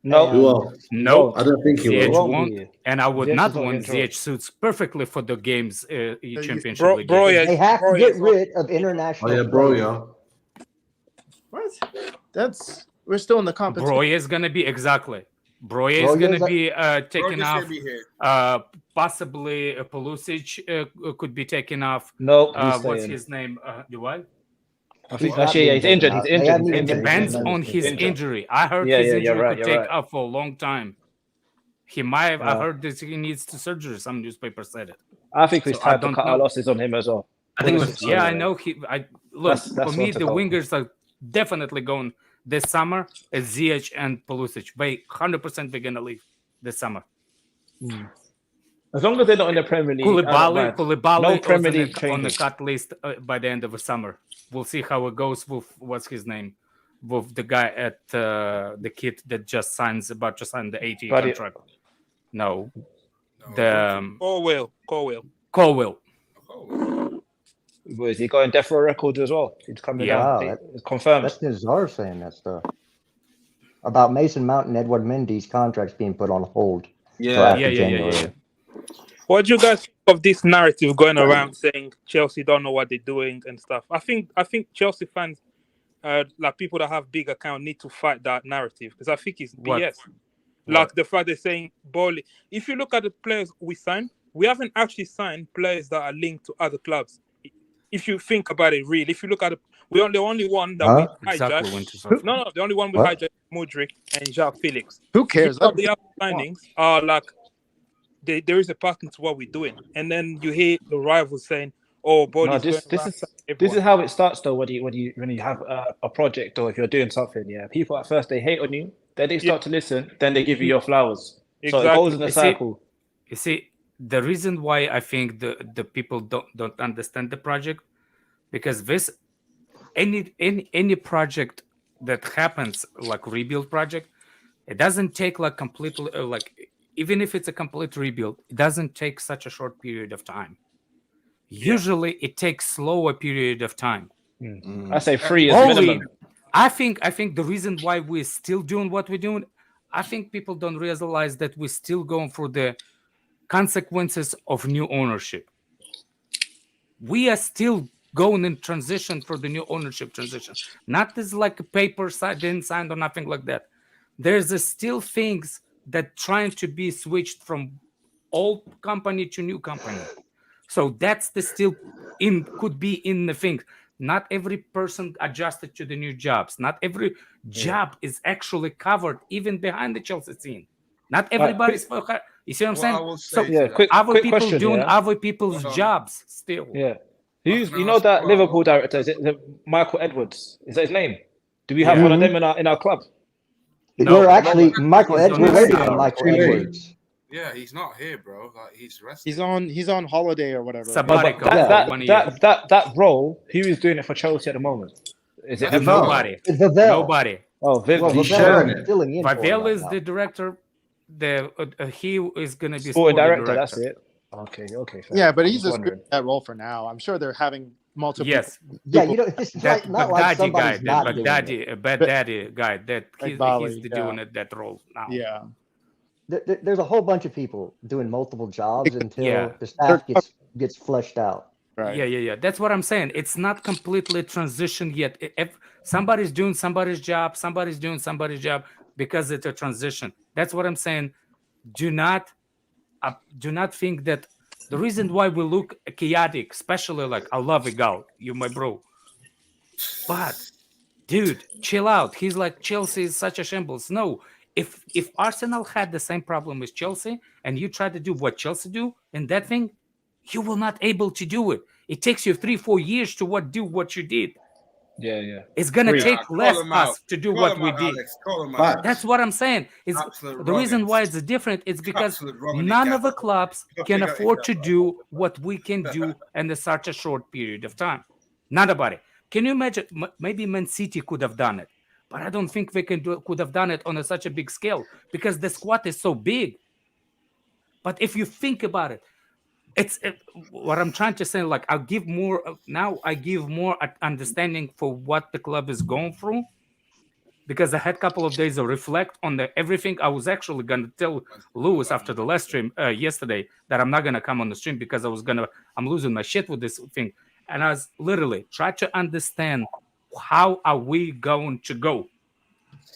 No, Well, No, I don't think he Ziyech will. won't, and I would Ziyech not is not want getting Ziyech suits perfectly for the games championship Bro, league. bro, games. yeah, They have to bro, get yeah. rid of Oh, international. yeah, bro, players. yeah. What? We're still in the competition. Broya is gonna be exactly. Broya is Broya's gonna a- be Bro, taken just off. gonna be here. Possibly Pulisic could be taken off. no, he's What's staying. his name? Do I? I think He's not actually, yeah, he's being injured. taken He's out. They injured. haven't He's even It injured. depends taken on his Injured. injury. I heard Yeah, his yeah, injury you're right, could you're take right. off for a long time. He might have. I Yeah. heard that he needs to surgery. Some newspaper said it. I think it's So I time to don't cut know. our losses on him as well. I think it was Yeah, I know. Look, That's for me, what to the go. wingers are definitely going this summer. It's Ziyech and Pulisic. By 100%, they're gonna leave this summer. As long as they're not in the Premier League. I don't mind. Koulibaly No is Premier on League the changes. cut list by the end of the summer. We'll see how it goes with what's his name, with the guy at the kid that just about to sign the 80 Buddy- contract. No, No, the Colwell. Colwell. Is he going death row record as well? He's coming Yeah. out. Wow, It's confirmed. That's Nizar saying that stuff about Mason Mount and Edward Mendy's contracts being put on hold. till Yeah, after Yeah. January. What do you guys think of this narrative going around saying Chelsea don't know what they're doing and stuff? I think Chelsea fans, like people that have big account, need to fight that narrative because I think it's What? BS. Like the fact they're saying Bowley. If you look at the players we signed, we haven't actually signed players that are linked to other clubs. If you think about it, really, if you look at it, the only one that Huh? we Exactly. hijacked. Winter. No, the only one we What? hijacked Mudryk and Jacques Felix. Who cares? All the other signings are like there is a pattern to what we're doing, and then you hear the rivals saying, "Oh, No, Bowley's this going around is signing this everyone." is how it starts though. When you have a project or if you're doing something, yeah, people at first they hate on you, then they start to listen, then they give you your flowers. So it Exactly. goes in a You see- cycle. You see, the reason why I think the people don't understand the project, because this any project that happens like rebuild project, it doesn't take like completely even if it's a complete rebuild, it doesn't take such a short period of time. Usually, it takes slower period of time. I say 3 years Only, minimum. I think the reason why we're still doing what we're doing, I think people don't realize that we're still going through the consequences of new ownership. We are still going in transition for the new ownership transition. Not as like a paper didn't signed or nothing like that. There's still things that trying to be switched from old company to new company. So that's the still could be in the thing. Not every person adjusted to the new jobs. Not every job is actually covered, even behind the Chelsea scene. Not everybody's. You see what I'm saying? So other people question, doing other people's jobs still. Yeah. You know that Liverpool director? Is it Michael Edwards? Is that his name? Do we have one of them in our club? We're actually Michael Edwards. We're waiting on Michael Edwards. Yeah, he's not here, bro. Like, he's resting. He's on holiday or whatever. Sabbatical. That role, who is doing it for Chelsea at the moment? Is it nobody? Nobody. Oh, Vivel. He's sharing it. Vivel is the director. He is going to be sporting director. That's it. Okay. Fair. Yeah, but he's just good at that role for now. I'm sure they're having multiple. Yes. Yeah, you know, it's that not like somebody's not doing bad daddy guy that he's doing that role now. Yeah. There's a whole bunch of people doing multiple jobs until the staff gets fleshed out. Right. Yeah. That's what I'm saying. It's not completely transitioned yet. If somebody's doing somebody's job, somebody's doing somebody's job because it's a transition. That's what I'm saying. Do not think that the reason why we look chaotic, especially like I love Igal, you my bro, but dude, chill out. He's like Chelsea is such a shambles. No. If Arsenal had the same problem with Chelsea and you try to do what Chelsea do in that thing, you will not able to do it. It takes you 3-4 years to do what you did. Yeah. It's gonna take less us to do what we did. That's what I'm saying. The reason why it's different is because none of the clubs can afford to do what we can do in such a short period of time. Nobody. Can you imagine? Maybe Man City could have done it. But I don't think they could have done it on such a big scale because the squad is so big. But if you think about it, what I'm trying to say. Like I give more understanding for what the club is going through because I had a couple of days to reflect on everything. I was actually going to tell Lewis after the last stream yesterday that I'm not going to come on the stream because I'm losing my shit with this thing, and I was literally trying to understand. How are we going to go?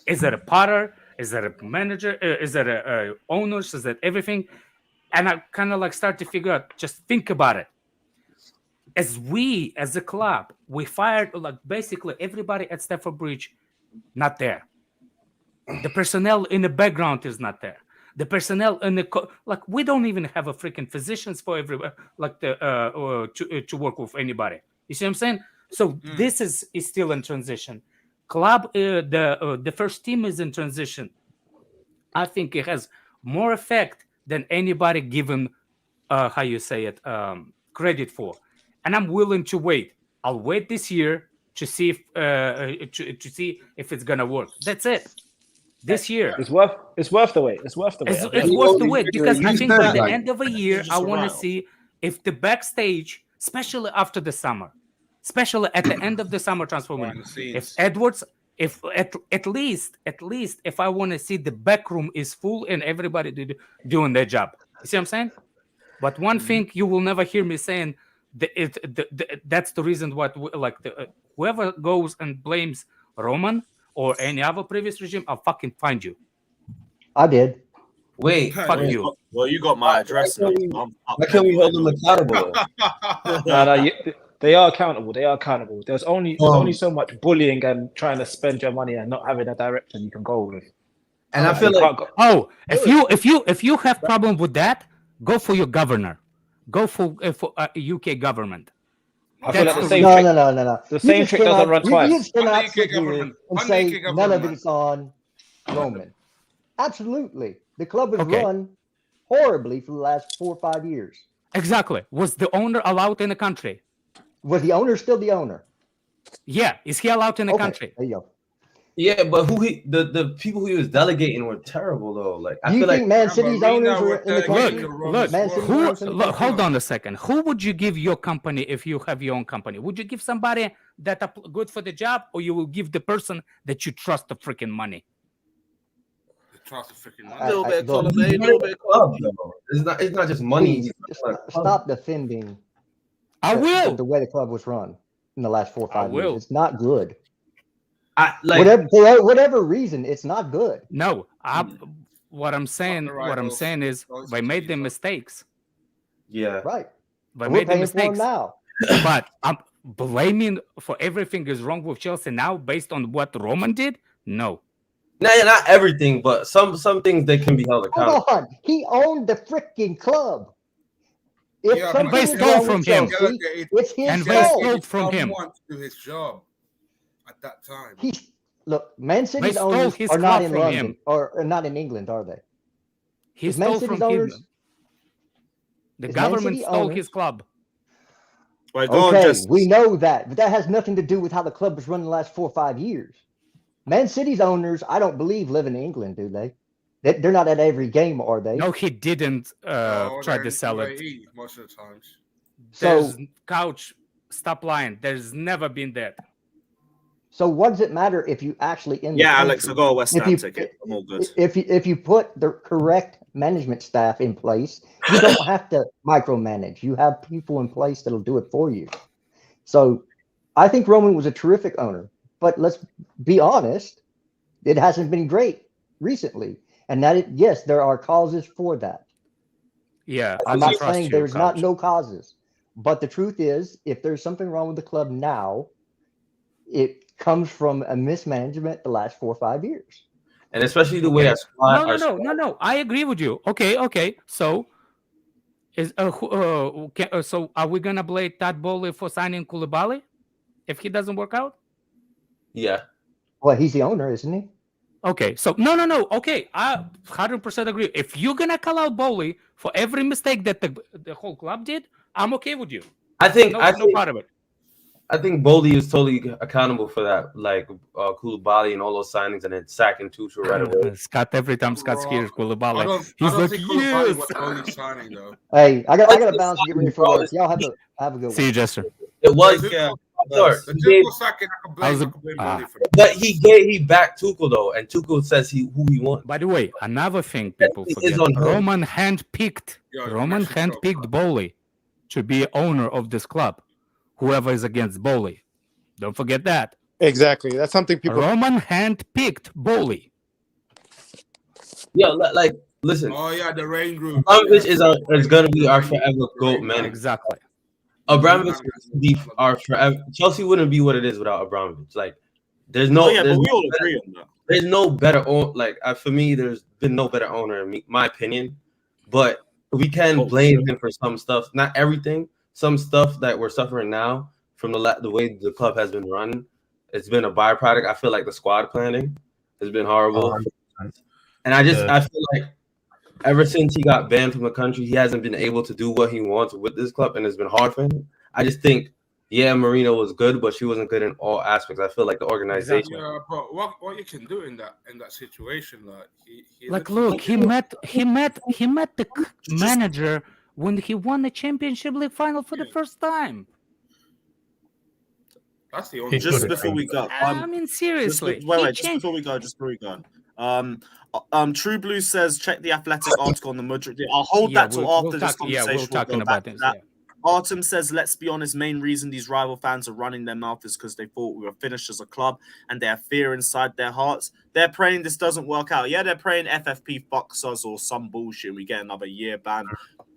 Is it a Potter? Is it a manager? Is it a owners? Is it everything? And I kind of like start to figure out, just think about it. As a club, we fired like basically everybody at Stamford Bridge, not there. The personnel in the background is not there. The personnel in we don't even have a freaking physicians for everybody, to work with anybody. You see what I'm saying? So this is still in transition. Club, the first team is in transition. I think it has more effect than anybody given, credit for. And I'm willing to wait. I'll wait this year to see if it's gonna work. That's it. This year, it's worth the wait. It's worth the wait. It's worth the wait because I think by the end of the year, I want to see if the backstage, especially after the summer. Especially at the end of the summer transfer window. If Edwards, at least, if I want to see the back room is full and everybody doing their job. You see what I'm saying? But one thing you will never hear me saying, that's the reason what whoever goes and blames Roman or any other previous regime, I'll fucking find you. I did. Wait, fuck you. Well, you got my address. Why can't we hold them accountable? No, they are accountable. There's only so much bullying and trying to spend your money and not having a direction you can go with. And I feel like if you have problem with that, go for your governor. Go for UK government. I feel like No. The same trick doesn't run twice. You just cannot sit here and say none of it's on Roman. Absolutely. The club has run horribly for the last 4 or 5 years. Exactly. Was the owner allowed in the country? Was the owner still the owner? Yeah. Is he allowed in the country? There you go. Yeah, but the people who he was delegating were terrible though. Like I feel like Man City's owners are in the country? Look, hold on a second. Who would you give your company if you have your own company? Would you give somebody that are good for the job, or you will give the person that you trust the freaking money? Trust the freaking A little bit of look, column A, a little bit of column B. It's not just money. please, stop defending I will. the way the club was run in the last 4 or 5 will. years. It's not good. Like For whatever reason, it's not good. No, what I'm saying is they made the mistakes. yeah. Right. They We're made the paying for them mistakes. now. But I'm blaming for everything is wrong with Chelsea now based on what Roman did. No. Not everything, but some things they can be held accountable. Hold on. He owned the freaking club. If Yeah, something but is they wrong stole with from him. Chelsea, it's his And they fault. stole from him. Someone to do his job at that time. Look, Man City's stole owners his are not club in from London him. or not in England, are they? He Is Man stole City's from him. owners? The is Man government City stole owners- his club. Wait, go on, Okay, Jess. we know that, but that has nothing to do with how the club was run the last 4 or 5 years. Man City's owners, I don't believe, live in England, do they? They're not at every game, are they? No, he didn't Oh, try they're to in sell it. UAE most of the times. So, Couch, stop lying. There's never been that. so what does it matter if you actually in the Yeah, country? Alex, I got a West If Ham you- ticket. I'm all good. If you put the correct management staff in place, you don't have to micromanage. You have people in place that'll do it for you. So I think Roman was a terrific owner, but let's be honest, it hasn't been great recently. And yes, there are causes for that. Yeah, I'm I not trust saying you, there's not Couch. no causes, but the truth is, if there's something wrong with the club now, it comes from a mismanagement the last 4 or 5 years. And especially the way No. I agree with you. Okay. So, so are we gonna blame Todd Bowley for signing Koulibaly if he doesn't work out? Yeah. Well, he's the owner, isn't he? Okay, so no. Okay, I 100% agree. If you're gonna call out Bowley for every mistake that the whole club did, I'm okay with you. I think No part of it. I think Bowley is totally accountable for that, like Koulibaly and all those signings, and then sacking Tuchel right away. Scott, every time Scott hears I Koulibaly, don't he's like, think Koulibaly yes. was the only signing though. Hey, I got to bounce and get ready for work. Y'all have a good one. See you, Jester. It was, Yeah. sorry, The he gave- Tuchel sacking, I can blame Bowley for that. but he backed Tuchel though, and Tuchel says who he wants. By the way, another thing people It is forget: on him. Roman handpicked Yeah, Bowley to be owner of this club. Whoever is against Bowley, don't forget that. Exactly. That's something people. Roman handpicked Bowley. Yeah, like listen, Oh yeah, the rain group. Abramovich is gonna be our forever GOAT man. Exactly. Abramovich would be our forever. Chelsea wouldn't be what it is without Abramovich. Like, there's no. Oh, yeah, there's but we no all better- agree on that. There's no better for me. There's been no better owner in my opinion, but we can blame him for some stuff. Not everything. Some stuff that we're suffering now from the way the club has been run. It's been a byproduct. I feel like the squad planning has been horrible, and I feel like ever since he got banned from the country, he hasn't been able to do what he wants with this club, and it's been hard for him. I just think, Marino was good, but she wasn't good in all aspects. I feel like the organization. Yeah, but what you can do in that situation, like he Like, literally- look, he met the manager when he won the Championship League final for the first time. That's the only. Just before we go, I mean, seriously. Just before we go. True Blue says check the Athletic article on the Mudryk deal. I'll hold that till after this conversation. we're We'll talking go about back to this. that. Yeah. Artem says, let's be honest, main reason these rival fans are running their mouth is because they thought we were finished as a club and they have fear inside their hearts. They're praying this doesn't work out. Yeah, they're praying FFP fucks us or some bullshit and we get another year ban.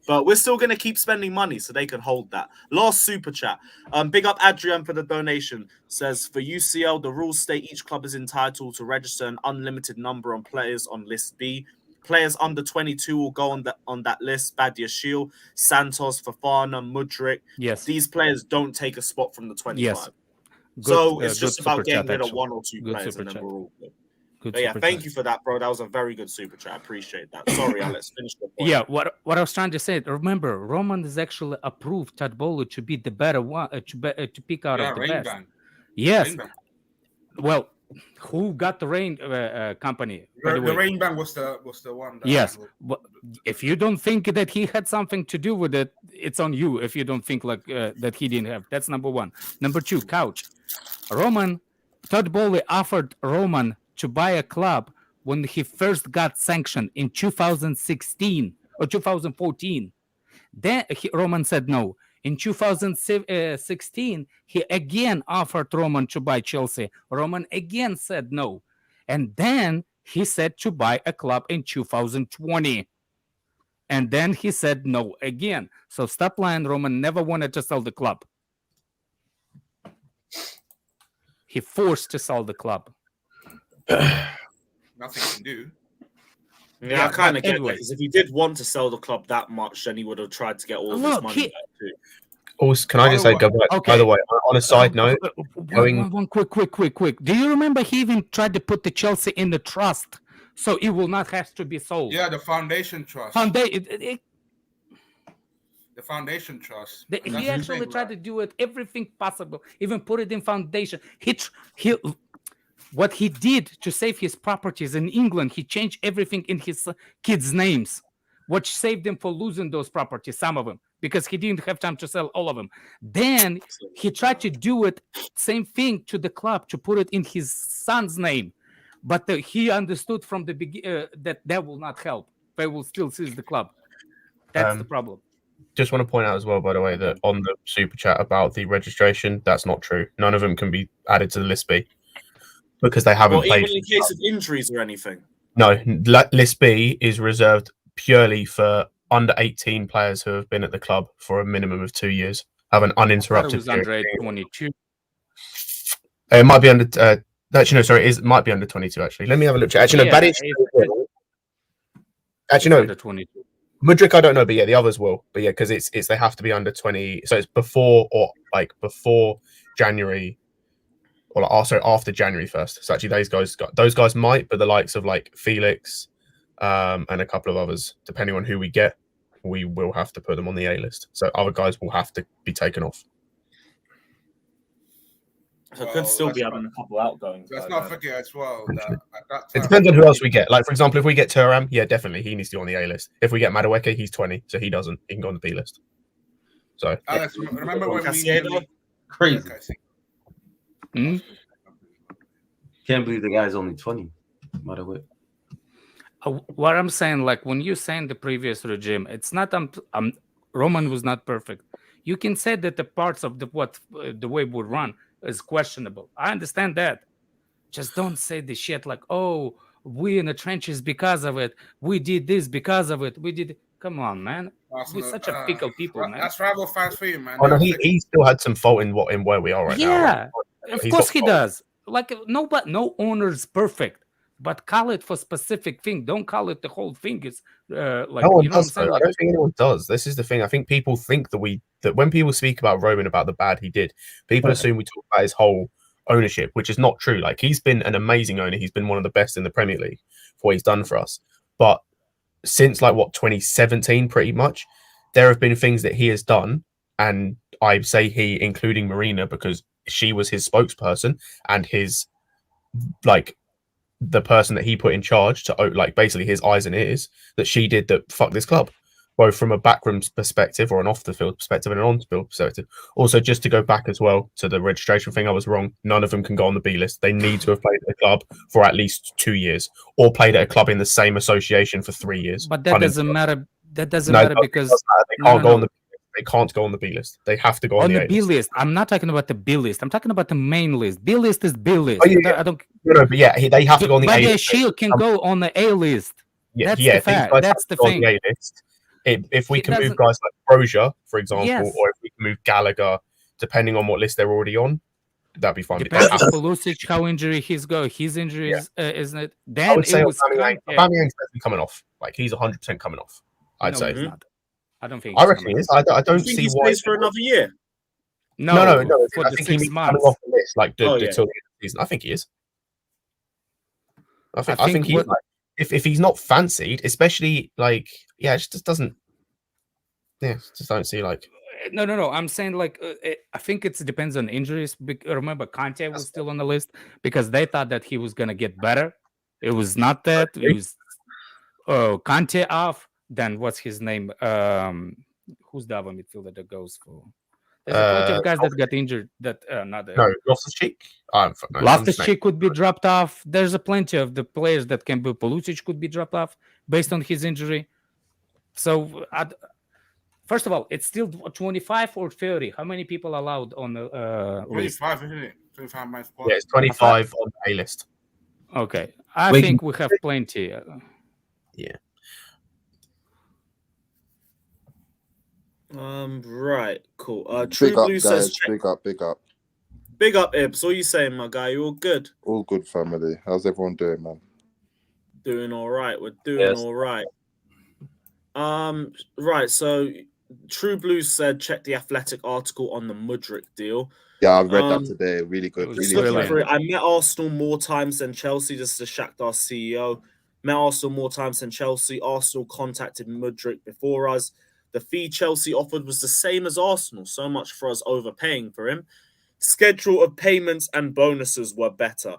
But we're still going to keep spending money so they can hold that. Last super chat. Big up Adrian for the donation. Says, for UCL, the rules state each club is entitled to register an unlimited number of players on List B. Players under 22 will go on that list. Badia Shield, Santos, Fofana, Mudryk. Yes. These players don't take a spot from the 25. Yes. So Good, it's just good about super getting chat, rid of actually. one or two Good players super and then chat. we're all good. Good But yeah, super thank chat. you for that, bro. That was a very good super chat. I appreciate that. Sorry, Alex. Finish the point. Yeah, what I was trying to say. Remember, Roman is actually approved Todd Bowley to be the better one to pick out of the Rain best. Bang. Yes. Rain Bang. Well, who got the Rain company? by The way? Rain Bang was the one. That Yes, but if you don't think that he had something to do with it, it's on you. If you don't think like that he didn't have, that's number one. Number two, Couch. Todd Bowley offered Roman to buy a club when he first got sanctioned in 2016 or 2014. Then Roman said no. In 2016, he again offered Roman to buy Chelsea. Roman again said no. And then he said to buy a club in 2020. And then he said no again. So stop lying. Roman never wanted to sell the club. He forced to sell the club. Nothing he can do. Yeah, I kind of get that, because if he did want to sell the club that much, then he would have tried to get all of his money back too. Also, can I just say, by the way, on a side note, one quick. Do you remember he even tried to put the Chelsea in the trust, so it will not have to be sold? Yeah, the foundation trust. The foundation trust. He actually tried to do it, everything possible, even put it in foundation. What he did to save his properties in England, he changed everything in his kids' names, which saved him for losing those properties, some of them, because he didn't have time to sell all of them. Then he tried to do it, same thing to the club, to put it in his son's name. But he understood from the beginning that will not help. They will still seize the club. That's the problem. Just want to point out as well, by the way, that on the super chat about the registration, that's not true. None of them can be added to the list B because they haven't played. Even in case of injuries or anything. No, list B is reserved purely for under 18 players who have been at the club for a minimum of 2 years, have an uninterrupted. It was under 22. It might be under. Actually, no, sorry, it might be under 22. Actually, let me have a look. Actually, no, actually, no. Under 22. Mudryk, I don't know, but yeah, the others will. But yeah, because it's they have to be under 20. So it's before January, or after January 1st. So actually, those guys might, but the likes of like Felix, and a couple of others, depending on who we get, we will have to put them on the A list. So other guys will have to be taken off. So could still be having a couple outgoings. Let's not forget as well that at that time, it depends on who else we get. Like, for example, if we get Thuram, yeah, definitely he needs to go on the A list. If we get Madueke, he's 20, so he doesn't. He can go on the B list. So Alex, remember when Caciedo? Crazy. Hmm? Can't believe the guy's only 20. Madueke. What I'm saying, like when you say in the previous regime, it's not Roman was not perfect. You can say that the parts of the way we run is questionable. I understand that. Just don't say the shit like, oh, we in the trenches because of it. We did this because of it. We did. Come on, man. We're such a fickle people, man. That's rival fans for you, man. Oh, no, he still had some fault in where we are right now. Yeah, of course he does. Like no owner is perfect. But call it for specific thing. Don't call it the whole thing. It's like no one you know does. what I'm saying? I don't think anyone does. This is the thing. I think people think that when people speak about Roman, about the bad he did, people assume we talk about his whole ownership, which is not true. Like, he's been an amazing owner. He's been one of the best in the Premier League for what he's done for us. But since 2017, pretty much, there have been things that he has done, and I say he, including Marina, because she was his spokesperson and his the person that he put in charge to basically his eyes and ears, that she did that fuck this club, both from a backroom perspective or an off the field perspective and an on field perspective. Also, just to go back as well to the registration thing, I was wrong. None of them can go on the B list. They need to have played at a club for at least 2 years or played at a club in the same association for 3 years. But that doesn't matter. That doesn't matter because they can't go on the. They can't go on the B list. They have to go on the B list. I'm not talking about the B list. I'm talking about the main list. B list is B list. Oh, yeah. I don't. No, but yeah, they have to go on the A list. But Shield can go on the A list. Yeah, that's the fact. That's the thing. The A list. If we can move guys like Brozier, for example, or if we can move Gallagher, depending on what list they're already on, that'd be fine. Depends on Pulisic, how injury his injury is, isn't it? Then I would say Aubameyang's definitely coming off. Like, he's 100% coming off. I'd say. He's not. I don't think. I reckon he is. I don't see he why. stays for another year. No. I think he's coming off the list, till the end of the season. I think he is. I think he's if he's not fancied, especially it just doesn't. Yeah, just don't see No. I'm saying I think it depends on injuries. Remember, Conte was still on the list because they thought that he was gonna get better. It was not that. It was Conte off. Then what's his name? Who's the other midfielder that goes for There's plenty of guys that got injured. That not No, Loftus-Cheek. Loftus-Cheek could be dropped off. There's a plenty of the players that can be. Pulisic could be dropped off based on his injury. So, first of all, it's still 25 or 30. How many people allowed on the list? 25, isn't it? 25 by squad. Yeah, it's 25 on the A list. Okay, I think we have plenty. Yeah. Right, cool. Big up, guys. Big up. Big up, Ibs. What are you saying, my guy? You all good? All good, family. How's everyone doing, man? Doing all right. We're doing all right. Right. So, True Blues said check the Athletic article on the Mudryk deal. Yeah, I've read that today. Really good. Really. I met Arsenal more times than Chelsea. This is Shakhtar CEO. Met Arsenal more times than Chelsea. Arsenal contacted Mudryk before us. The fee Chelsea offered was the same as Arsenal. So much for us overpaying for him. Schedule of payments and bonuses were better.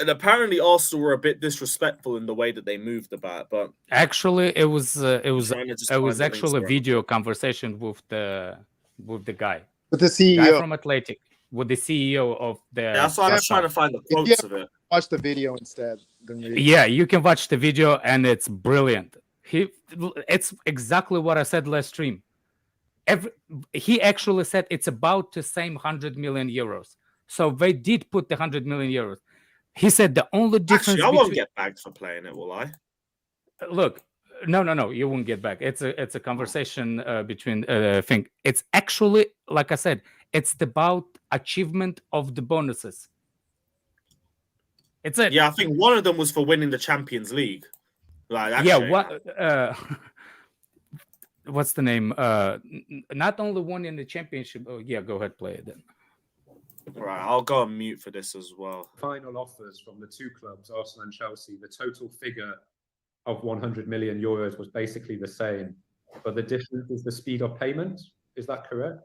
And apparently Arsenal were a bit disrespectful in the way that they moved about. But actually, it was actually a video conversation with the guy. With the CEO guy from Athletic, with the CEO of the. Yeah, that's why I was trying to find the quotes of it. Watch the video instead. Yeah, you can watch the video, and it's brilliant. It's exactly what I said last stream. He actually said it's about the same 100 million euros. So they did put the 100 million euros. He said the only difference. Actually, I won't get bagged for playing it, will I? Look, no, you won't get back. It's a conversation between thing. It's actually, like I said, it's about achievement of the bonuses. It's yeah. I think one of them was for winning the Champions League. Like what's the name? Not only one in the championship. Oh yeah, go ahead, play it then. Right, I'll go on mute for this as well. Final offers from the two clubs, Arsenal and Chelsea, the total figure of 100 million euros was basically the same, but the difference is the speed of payment. Is that correct?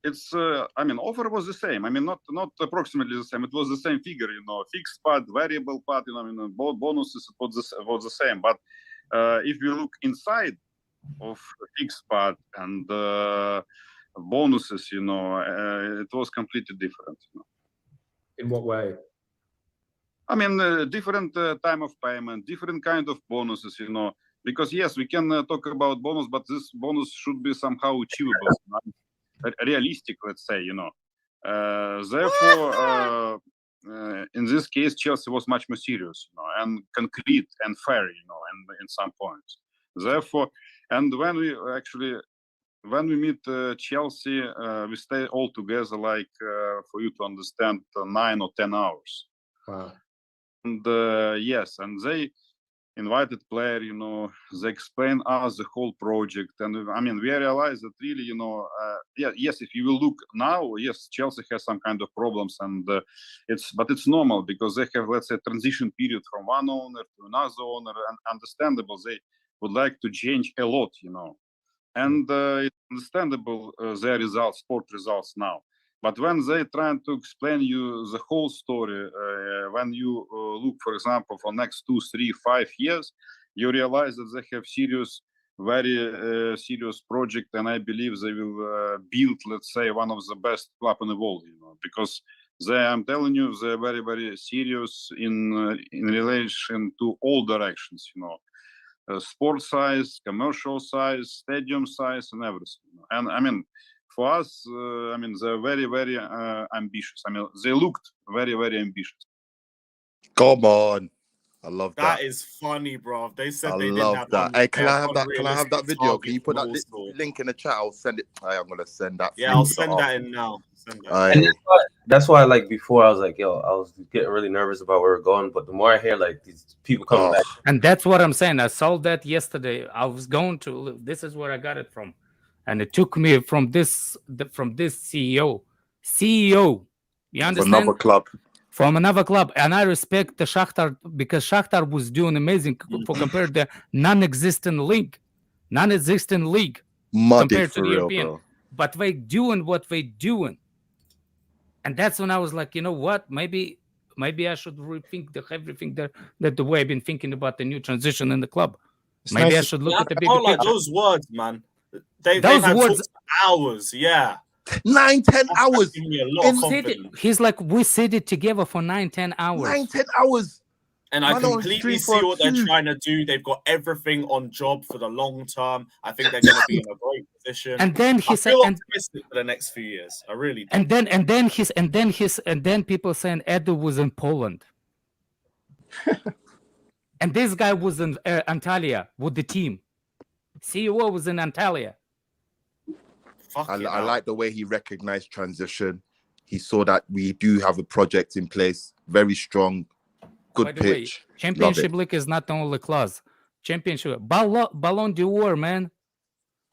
It's I mean, offer was the same. I mean, not approximately the same. It was the same figure, fixed part, variable part. Both bonuses was the same. But if you look inside of fixed part and bonuses, it was completely different. In what way? I mean, different time of payment, different kind of bonuses, because yes, we can talk about bonus, but this bonus should be somehow achievable, realistic, let's say, Therefore, in this case, Chelsea was much more serious, and concrete and fair, and in some points. Therefore, and when we meet Chelsea, we stay all together, like for you to understand, 9 or 10 hours. Wow. And yes, and they invited player, they explain us the whole project, and I mean, we realize that really, yes, if you will look now, yes, Chelsea has some kind of problems, and it's normal because they have, let's say, transition period from one owner to another owner, and understandable they would like to change a lot, and it's understandable their results, sport results now. But when they try to explain you the whole story, when you look, for example, for next 2, 3, 5 years, you realize that they have very serious project, and I believe they will build, let's say, one of the best club in the world, because I'm telling you, they're very, very serious in relation to all directions, sport size, commercial size, stadium size, and everything. And I mean, for us, I mean, they're very, very ambitious. I mean, they looked very, very ambitious. Come on. I love that. That is funny, bro. They said I they love didn't that. have Hey, can I have that video? Can you put that link in the chat? I'll send it. I'm gonna send that. Yeah, I'll send that in now. And that's why, like, before I was like, yo, I was getting really nervous about where we're going. But the more I hear like these people coming back, and that's what I'm saying. I saw that yesterday. I was going to. This is where I got it from. And it took me from this CEO. You understand? Another club. From another club. And I respect the Shakhtar because Shakhtar was doing amazing for compared to non-existent league. Muddy compared to the European. Bro. But they doing what they doing. And that's when I was like, you know what? Maybe I should rethink everything that the way I've been thinking about the new transition in the club. Maybe I should look at the bigger picture. Like those words, man. Those words hours, yeah. 9-10 hours. Giving me a lot of confidence. He's like, we sit it together for 9-10 hours. 9-10 hours. And I completely see what they're trying to do. They've got everything on job for the long term. I think they're going to be in a great position. And then he said, optimistic for the next few years. I really do. And then people saying Edu was in Poland, and this guy was in Antalya with the team. CEO was in Antalya. I like the way he recognized transition. He saw that we do have a project in place, very strong. Good pitch. Way, Championship League is not the only clause. Championship Ballon d'Or, man.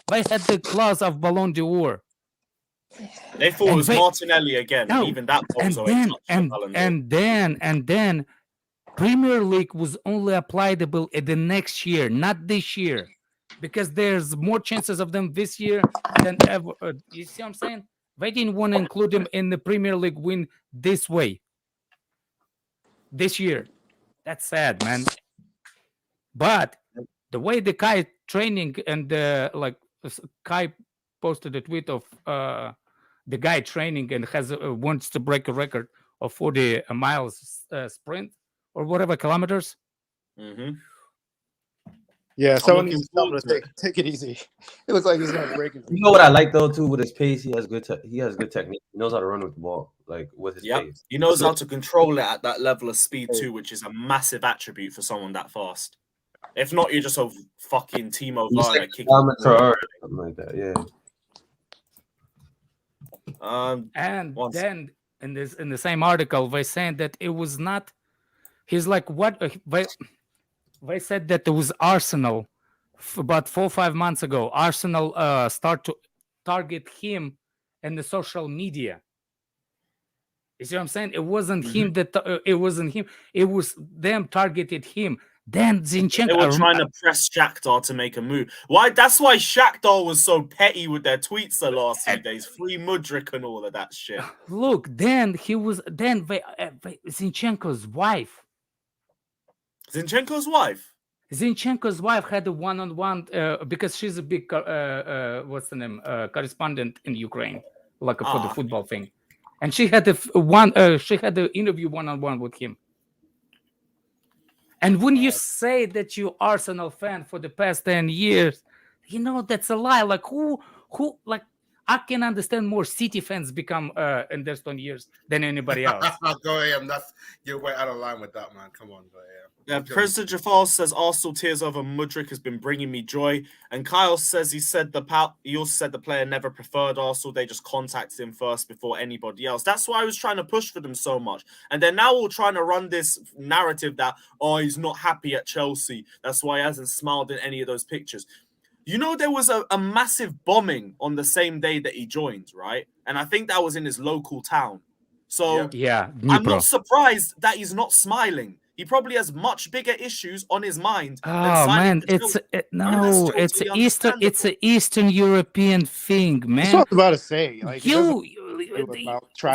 They had the clause of Ballon d'Or. They thought it was Martinelli again. No, even that and then Premier League was only applicable in the next year, not this year, because there's more chances of them this year than ever. You see what I'm saying? They didn't want to include him in the Premier League win this way. This year. That's sad, man. But the way the Kai training and Kai posted a tweet of the guy training and wants to break a record of 40 miles sprint or whatever kilometers. Mm-hmm. Yeah, someone needs to tell him to take it easy. It looks like he's gonna break it. You know what I like though too with his pace, he has good technique. He knows how to run with the ball, like with his pace. He knows how to control it at that level of speed too, which is a massive attribute for someone that fast. If not, you're just a fucking Timo Werner kicking. Something like that, yeah. And then in the same article, they saying that it was not. He's like, what? They said that it was Arsenal about 4 or 5 months ago. Arsenal start to target him in the social media. You see what I'm saying? It wasn't him that it wasn't him. It was them targeted him. Then Zinchenko. They were trying to press Shakhtar to make a move. Why? That's why Shakhtar was so petty with their tweets the last few days. Free Mudryk and all of that shit. Look, then Zinchenko's wife. Zinchenko's wife? Zinchenko's wife had a one-on-one because she's a big correspondent in Ukraine, like for the football thing, and she had the interview one-on-one with him. And when you say that you're Arsenal fan for the past 10 years, you know that's a lie. Like who I can understand more City fans become in their 10 years than anybody else. Go ahead, you're way out of line with that, man. Come on, go ahead. Yeah, President Jafar says Arsenal tears over Mudryk has been bringing me joy, and Kyle says he also said the player never preferred Arsenal. They just contacted him first before anybody else. That's why I was trying to push for them so much, and they're now all trying to run this narrative that he's not happy at Chelsea. That's why he hasn't smiled in any of those pictures. You know, there was a massive bombing on the same day that he joined, right? And I think that was in his local town. So yeah, I'm not surprised that he's not smiling. He probably has much bigger issues on his mind. Oh man, it's an Eastern European thing, man. That's what I was about to say. Like,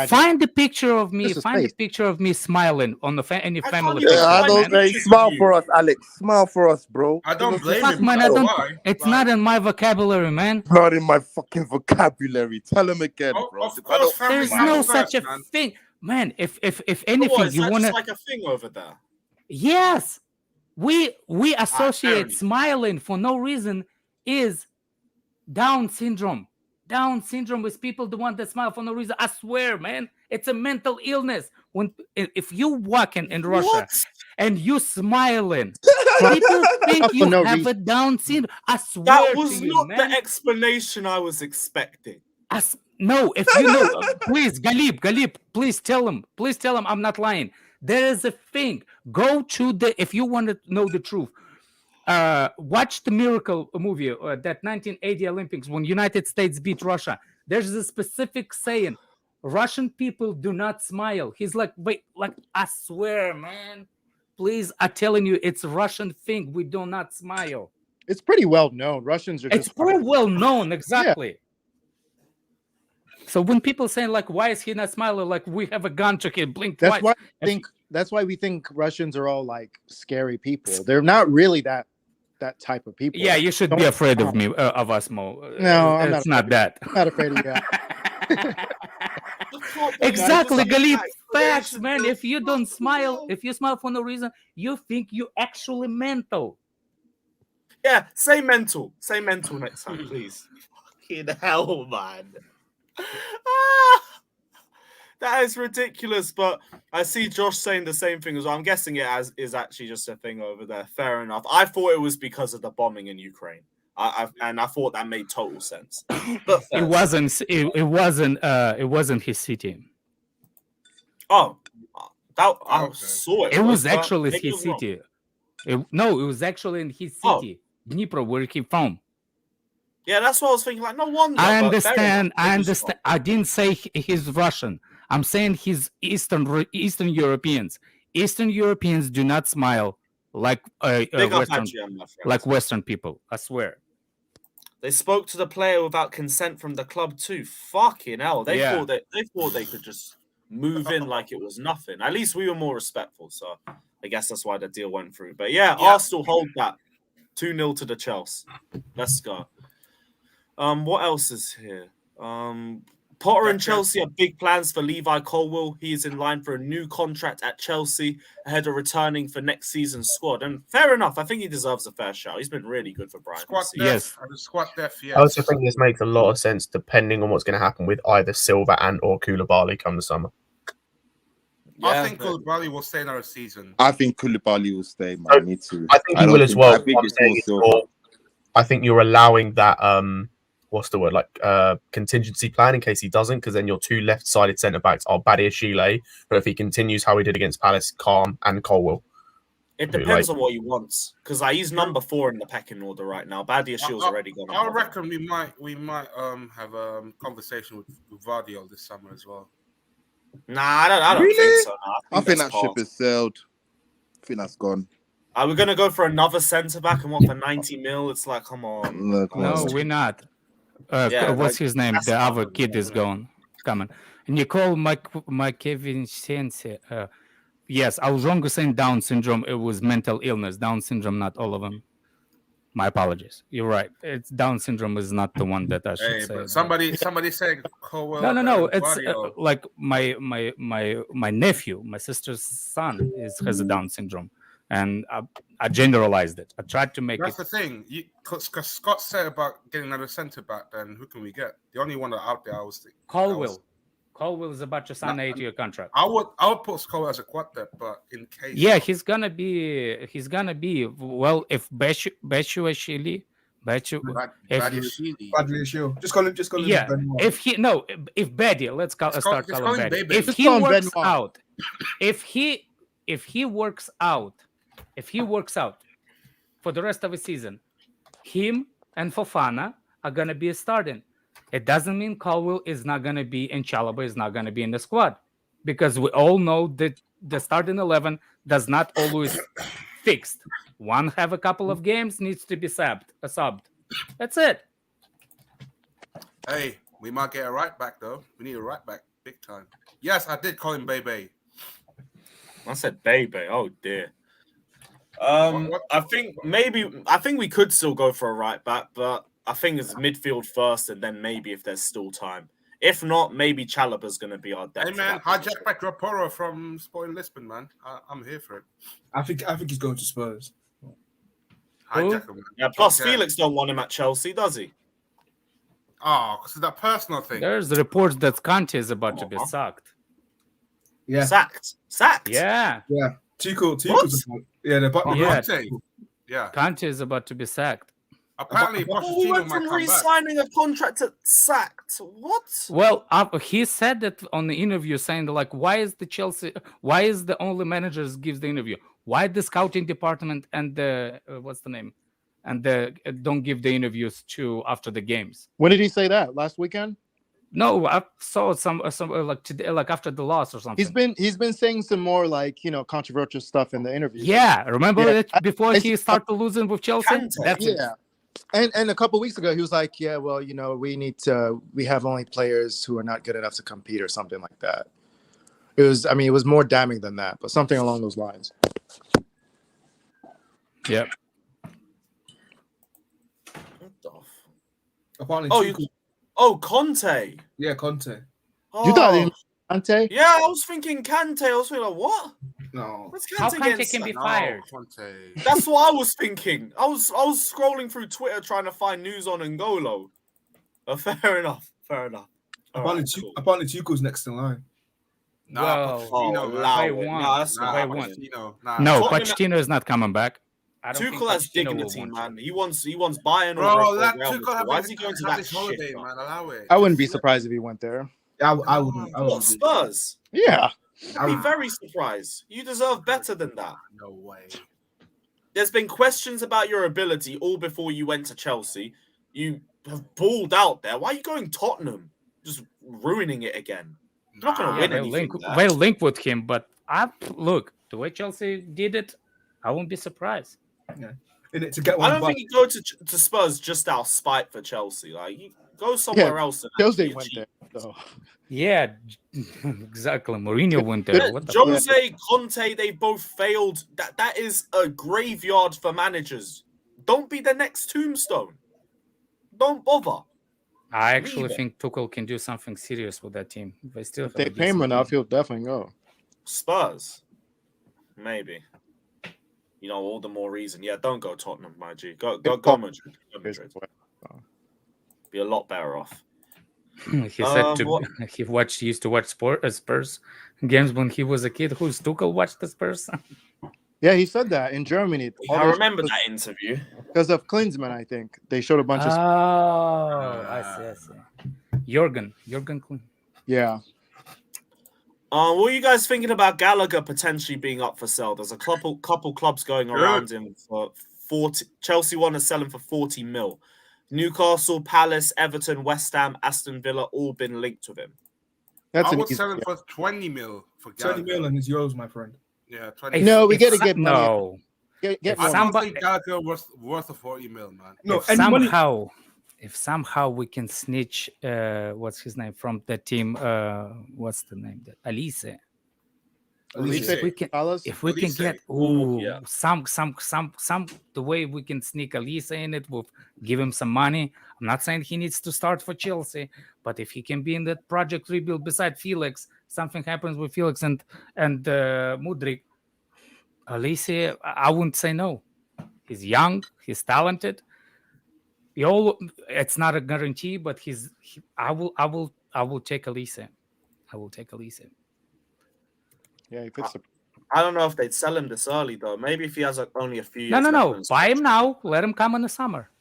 find the picture of me. Find the picture of me smiling on the any family picture. I don't say smile for us, Alex. Smile for us, bro. I don't blame him. Man, it's not in my vocabulary, man. Not in my fucking vocabulary. Tell him again, bro. There's no such a thing, man. If anything, you want to like a thing over there. Yes, we associate smiling for no reason is Down syndrome. Down syndrome is people the one that smile for no reason. I swear, man, it's a mental illness. If you walking in Russia and you smiling, people think you have a Down syndrome. I swear that was to you, not man. the explanation I was expecting. No, if you know, please, Galib, please tell him I'm not lying. There is a thing. Go to if you want to know the truth, watch the Miracle movie, that 1980 Olympics when United States beat Russia. There's a specific saying, Russian people do not smile. He's like, wait, like, I swear, man, please, I'm telling you, it's a Russian thing. We do not smile. It's pretty well known. Russians are It's pretty well known, exactly. Yeah. So when people say like, why is he not smiling? Like we have a gun to him, blink twice. That's why we think Russians are all like scary people. They're not really that that type of people. Yeah, you should be afraid of me, of us, Mo. No, I'm it's not not that. I'm not afraid of you. Exactly, Galip. Facts, man. If you don't smile, if you smile for no reason, you think you actually mental. Yeah, say mental. Say mental next time, please. Fucking hell, man. That is ridiculous, but I see Josh saying the same thing as well. I'm guessing it is actually just a thing over there. Fair enough. I thought it was because of the bombing in Ukraine. I thought that made total sense. But it wasn't his city. Oh, I saw it. It was actually his city. It was actually in his city, Dnipro, where he from. Yeah, that's what I was thinking. Like, no wonder. I understand. I didn't say he's Russian. I'm saying he's Eastern Europeans. Eastern Europeans do not smile like Western people. I swear. They spoke to the player without consent from the club too. Fucking hell! They thought they could just move in like it was nothing. At least we were more respectful, so I guess that's why the deal went through. But yeah. Arsenal hold that 2-0 to the Chelsea. Let's go. What else is here? Potter and Chelsea have big plans for Levi Colwill. He is in line for a new contract at Chelsea ahead of returning for next season's squad. And fair enough, I think he deserves a fair shout. He's been really good for Brighton. Squad depth, yes. I also think this makes a lot of sense depending on what's going to happen with either Silva and or Koulibaly come the summer. Yeah, I think Koulibaly will stay another season. I think Koulibaly will stay, man. Me too. I think he will as well. I think you're allowing that what's the word, contingency plan in case he doesn't, because then your two left-sided centre-backs are Badiashile, but if he continues how he did against Palace, Calm and Colwill. It depends on what he wants, because he's number 4 in the pecking order right now. Badiashile's already gone. I reckon we might have a conversation with Vardio this summer as well. Nah, I don't think so. I think that ship has sailed. I think that's gone. Are we gonna go for another centre-back and what for 90 mil? It's like, come on. No, we're not. What's his name? The other kid is gone. Come on. Nicole Kevin Sense. Yes, I was wrong saying Down syndrome. It was mental illness. Down syndrome, not all of them. My apologies. You're right. It's Down syndrome is not the one that I should say. But somebody said Colwill. No. It's like my nephew, my sister's son, has a Down syndrome. And I generalized it. I tried to make That's the thing. Because Scott said about getting another centre back, then who can we get? The only one out there I was thinking. Colwill. Colwill is about to sign an 8-year contract. I would put Colwill as a quad depth, but in case. Yeah, he's gonna be. Well, if Badiashile. Just call him. Yeah. If Badi, let's start calling Badi. If he works out, if he works out for the rest of the season, him and Fofana are going to be starting. It doesn't mean Colwill is not going to be and Chalobah is not going to be in the squad, because we all know that the starting 11 does not always fixed. One have a couple of games, needs to be subbed. That's it. Hey, we might get a right back though. We need a right back big time. Yes, I did call him Bebe. I said Bebe. Oh dear. I think we could still go for a right back, but I think it's midfield first, and then maybe if there's still time. If not, maybe Chalobah's going to be our depth. Hey man, hijack back Raporo from Sporting Lisbon, man. I'm here for it. I think he's going to Spurs. Hijack him. Yeah. Plus, Felix don't want him at Chelsea, does he? Oh, because of that personal thing. There's reports that Kante is about to be sacked. Yeah. Sacked. Yeah. Tuchel. Yeah. Kante is about to be sacked. Apparently, we went from re-signing a contract to sacked. What? Well, he said that on the interview, saying why is the only managers gives the interview? Why the scouting department and the don't give the interviews to after the games? When did he say that? Last weekend? No, I saw some today, after the loss or something. He's been saying some more controversial stuff in the interview. Yeah, remember that before he started losing with Chelsea? That's it. And a couple of weeks ago, he was like, "Yeah, well, we have only players who are not good enough to compete," or something like that. It was more damning than that, but something along those lines. Yep. Apparently, Conte. Yeah, Conte. Oh. You thought he Kante? Yeah, I was thinking Kante. I was thinking, like, what? No. What's How Kante Kante getting can be sacked? fired? That's what I was thinking. I was scrolling through Twitter trying to find news on N'Golo. Fair enough. Apparently, apparently Tuchel's next in line. Well, Pochettino is not coming back. Tuchel has dignity, man. He wants Bayern. Bro, that Tuchel why is he going to that holiday, shit? man? Allow it. I wouldn't be surprised if he went there. I wouldn't. What, Spurs? Yeah. I'd be very surprised. You deserve better than that. No way. There's been questions about your ability all before you went to Chelsea. You have balled out there. Why are you going Tottenham? Just ruining it again. You're not going to win anything. They'll link with him, but look, the way Chelsea did it, I won't be surprised. Yeah. To get I don't think you go to Spurs just out of spite for Chelsea. Like, you go somewhere else. Chelsea went there, though. Yeah, exactly. Mourinho went there. What the Jose, Conte, they both failed. That is a graveyard for managers. Don't be the next Tombstone. Don't bother. I actually think Tuchel can do something serious with that team. If they pay him enough, he'll definitely go. Spurs, maybe. You know, all the more reason. Yeah, don't go Tottenham, my G. Go Madrid. Be a lot better off. He said he used to watch Spurs games when he was a kid. Who's Tuchel watched the Spurs? Yeah, he said that in Germany. I remember that interview. Because of Klinsmann, I think. They showed a bunch of... Oh, I see. Jurgen Klinsmann. Yeah. What are you guys thinking about Gallagher potentially being up for sale? There's a couple clubs going around him for 40. Chelsea want to sell him for 40 mil. Newcastle, Palace, Everton, West Ham, Aston Villa, all been linked with him. I would sell him for 20 mil for Gallagher. 20 mil and his euros, my friend. Yeah, 20. No, we got to get money. No. I don't think Gallagher was worth a 40 mil, man. No, if somehow we can snitch, what's his name from the team? What's the name? Elise. If we can get some the way we can sneak Elise in it, we'll give him some money. I'm not saying he needs to start for Chelsea, but if he can be in that project rebuild beside Felix, something happens with Felix and Mudryk, Elise, I wouldn't say no. He's young, he's talented. It's not a guarantee, but I will take Elise. I will take Elise. Yeah, he fits. I don't know if they'd sell him this early though. Maybe if he has only a few years. No. Buy him now. Let him come in the summer.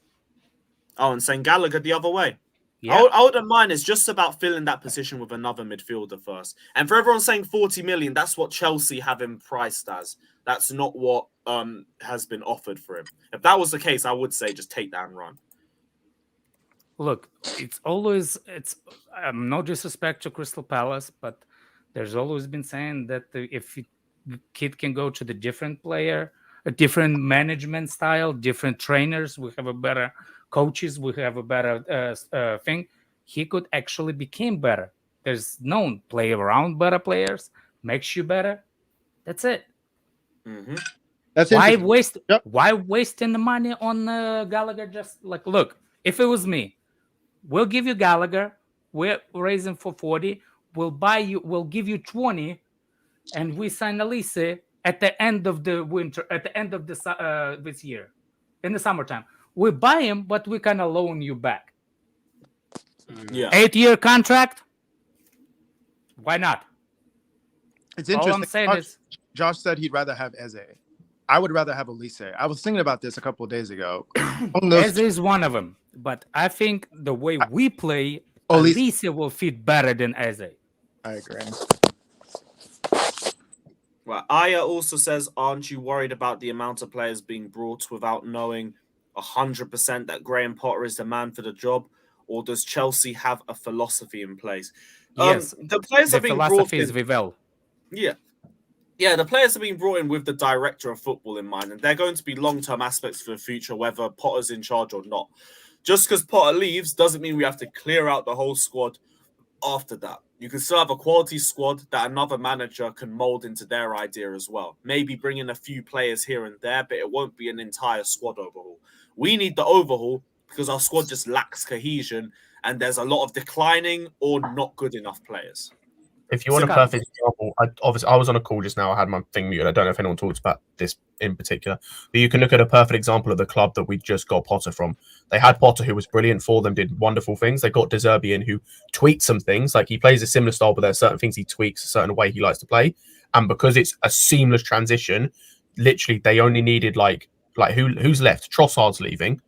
Oh, and saying Gallagher the other way. Yeah. I wouldn't mind. It's just about filling that position with another midfielder first. And for everyone saying 40 million, that's what Chelsea have him priced as. That's not what has been offered for him. If that was the case, I would say just take that and run. Look, it's no disrespect to Crystal Palace, but there's always been saying that if kid can go to the different player, a different management style, different trainers, we have a better coaches, we have a better thing, he could actually become better. There's no play around better players, makes you better. That's it. Mm-hmm. Why wasting the money on Gallagher? Just like, look, if it was me, we'll give you Gallagher, we're raising for 40, we'll give you 20, and we sign Elise at the end of the winter, at the end of this year, in the summertime. We buy him, but we kind of loan you back. Yeah. 8-year contract. Why not? It's interesting. All I'm saying is, Josh said he'd rather have Eze. I would rather have Elise. I was thinking about this a couple of days ago. Eze is one of them, but I think the way we play, Elise will fit better than Eze. I agree. Well, Aya also says, aren't you worried about the amount of players being brought without knowing 100% that Graham Potter is the man for the job? Or does Chelsea have a philosophy in place? Yes, the players are being brought in. is Vivel. Yeah, the players are being brought in with the director of football in mind, and they're going to be long-term aspects for the future, whether Potter's in charge or not. Just because Potter leaves doesn't mean we have to clear out the whole squad after that. You can still have a quality squad that another manager can mold into their idea as well. Maybe bring in a few players here and there, but it won't be an entire squad overhaul. We need the overhaul because our squad just lacks cohesion and there's a lot of declining or not good enough players. If you want a perfect example, I was on a call just now. I had my thing muted. I don't know if anyone talks about this in particular, but you can look at a perfect example of the club that we just got Potter from. They had Potter, who was brilliant for them, did wonderful things. They got De Zerbi in, who tweaked some things. Like, he plays a similar style, but there are certain things he tweaks, a certain way he likes to play. And because it's a seamless transition, literally they only needed like who's left? Trossard's leaving.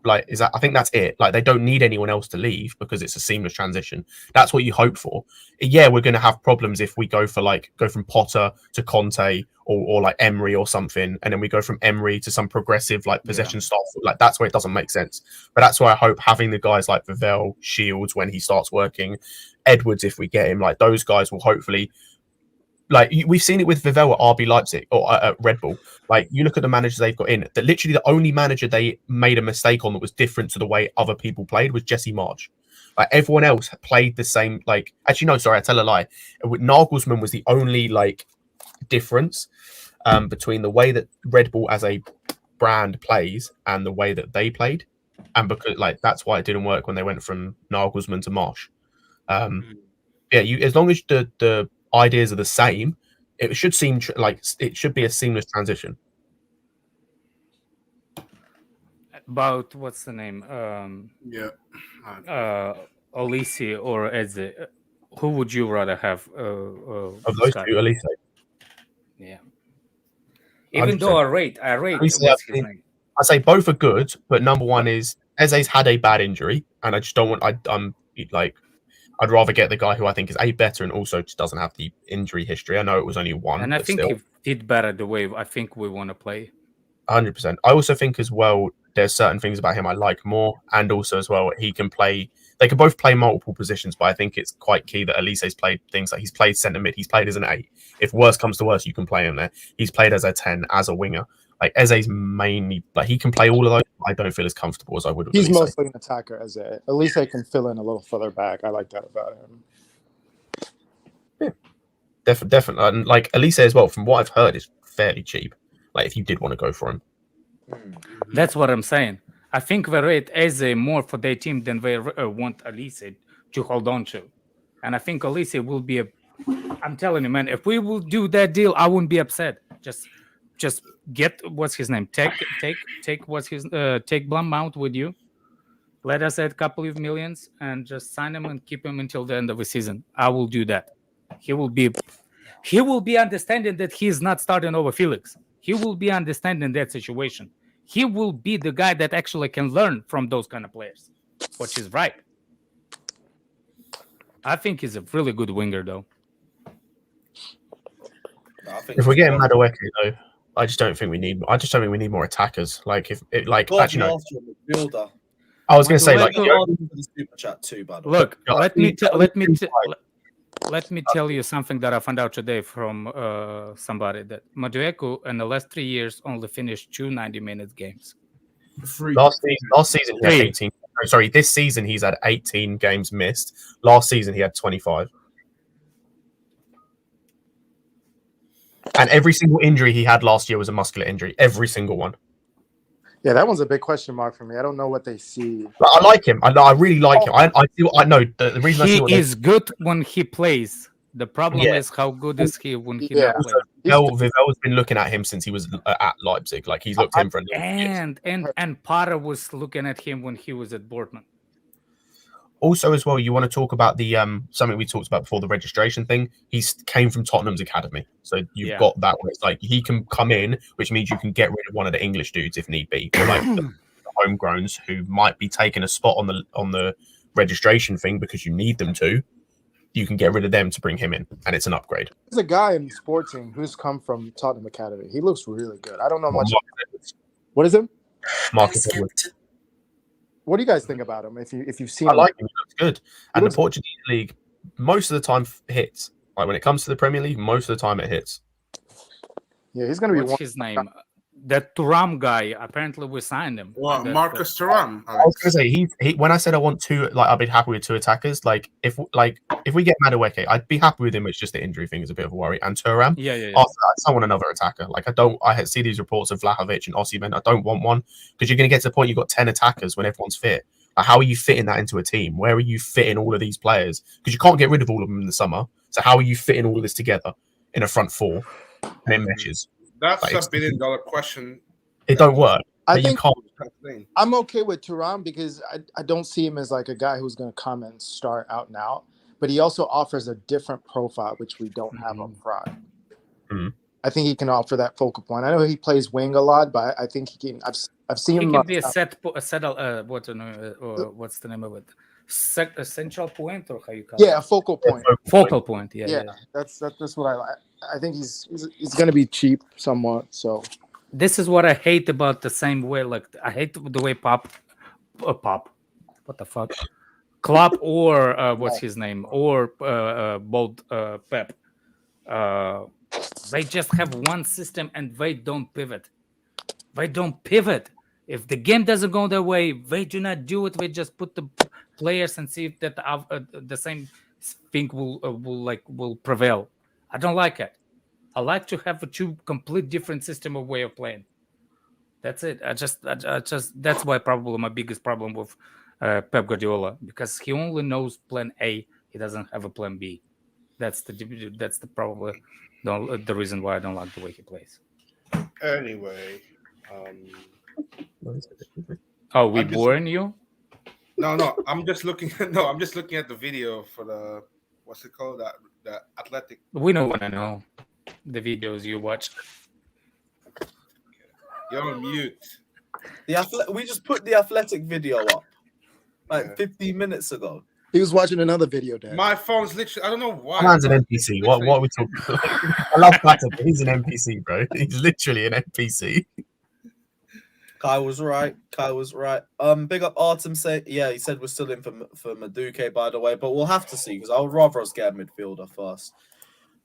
Like, is that? I think that's it. Like, they don't need anyone else to leave because it's a seamless transition. That's what you hope for. Yeah, we're going to have problems if we go from Potter to Conte or like Emery or something, and then we go from Emery to some progressive like possession style. Like, that's where it doesn't make sense. But that's why I hope having the guys like Vivell, Shields when he starts working, Edwards if we get him, like those guys will hopefully. Like, we've seen it with Vivell at RB Leipzig or at Red Bull. Like, you look at the managers they've got in, that literally the only manager they made a mistake on that was different to the way other people played was Jesse Marsch. Like, everyone else played the same. Like, actually, no, sorry, I tell a lie. Nagelsmann was the only like difference between the way that Red Bull as a brand plays and the way that they played, and because like that's why it didn't work when they went from Nagelsmann to Marsch. As long as the ideas are the same, it should seem like it should be a seamless transition. About what's the name? Olise or Eze. Who would you rather have? Of those two, Olise. Yeah. Even 100%. though I rate Olise, what's his name? I say both are good, but number one is Eze's had a bad injury, and I just don't want. I'd rather get the guy who I think is better and also just doesn't have the injury history. I know it was only one, and I think still. he did better the way I think we want to play. 100%. I also think as well, there's certain things about him I like more, and also as well, he can play. They can both play multiple positions, but I think it's quite key that Olise's played things like he's played centre mid, he's played as an 8. If worse comes to worse, you can play him there. He's played as a 10, as a winger. Like, Eze's mainly like he can play all of those. I don't feel as comfortable as I would with He's Olise. mostly an attacker, Eze. Olise can fill in a little further back. I like that about him. Definitely. And like Olise as well, from what I've heard, is fairly cheap. Like, if you did want to go for him. That's what I'm saying. I think they rate Eze more for their team than they want Olise to hold on to. And I think Olise will be I'm telling you, man, if we will do that deal, I wouldn't be upset. Just get what's his name? Take Blum with you. Let us add a couple of millions and just sign him and keep him until the end of the season. I will do that. He will be understanding that he is not starting over Felix. He will be understanding that situation. He will be the guy that actually can learn from those kind of players, which is right. I think he's a really good winger, though. If we're getting Madueke, though, I just don't think we need more attackers. Like, if it, like, actually, no. Midfielder. I was going to say, like, the super chat too, by the way. Look, let me tell you something that I found out today from somebody, that Mudryk in the last 3 years only finished 2 90-minute games. Last season he had 18. Sorry, this season he's had 18 games missed. Last season he had 25. And every single injury he had last year was a muscular injury. Every single one. Yeah, that one's a big question mark for me. I don't know what they see. I like him. I really like him. I know the reason he is good when he plays. The problem is how good is he when he not plays. Vivell's been looking at him since he was at Leipzig. Like, he's looked at him for a years. And Potter was looking at him when he was at Dortmund. Also, as well, you want to talk about the something we talked about before, the registration thing. He came from Tottenham's academy, so you've got that. Where it's like he can come in, which means you can get rid of one of the English dudes if need be, or like the homegrowns who might be taking a spot on the registration thing because you need them to. You can get rid of them to bring him in, and it's an upgrade. There's a guy in Sporting who's come from Tottenham Academy. He looks really good. I don't know much. What is him? Marcus Edwards. What do you guys think about him? If you've seen, I like him. He looks good. And the Portuguese league, most of the time hits. Like, when it comes to the Premier League, most of the time it hits. Yeah, he's going to be. What's his name? that Thuram guy. Apparently, we signed him. What, Marcus Thuram? I was going to say he. When I said I want two, like I'd be happy with two attackers. Like if we get Madueke, I'd be happy with him. It's just the injury thing is a bit of a worry. And Thuram, Yeah. after that, I want another attacker. Like I see these reports of Vlahovic and Osimhen. I don't want one because you're going to get to the point you've got 10 attackers when everyone's fit. Like, how are you fitting that into a team? Where are you fitting all of these players? Because you can't get rid of all of them in the summer. So how are you fitting all of this together in a front four and it meshes? That's like, a $1 billion question. It don't work. I think can't. I'm okay with Thuram because I don't see him as like a guy who's going to come and start out and out, but he also offers a different profile, which we don't have up front. I think he can offer that focal point. I know he plays wing a lot, but I think he can. I've seen him. He can be what's the name of it? A central point, or how you call it? Yeah, a focal point. Focal point. Yeah. That's what I like. I think he's going to be cheap somewhat. So this is what I hate about the same way. Like I hate the way Pop. What the fuck? Klopp or what's his name? Or bold Pep. They just have one system and they don't pivot. If the game doesn't go their way, they do not do it. They just put the players and see if that the same thing will prevail. I don't like it. I like to have a two complete different system of way of playing. That's it. I just that's why probably my biggest problem with Pep Guardiola, because he only knows plan A. He doesn't have a plan B. That's probably the reason why I don't like the way he plays. Anyway, oh, we boring you? No. I'm just looking. No, I'm just looking at the video for the what's it called? That athletic. We don't want to know the videos you watch. You're on mute. We just put the athletic video up like 15 minutes ago. He was watching another video, Dad. My phone's literally. I don't know why. Man's an NPC. What are we talking about? I love Pato, but he's an NPC, bro. He's literally an NPC. Kai was right. Big up Artem. He said we're still in for Madueke, by the way, but we'll have to see because I would rather us get a midfielder first.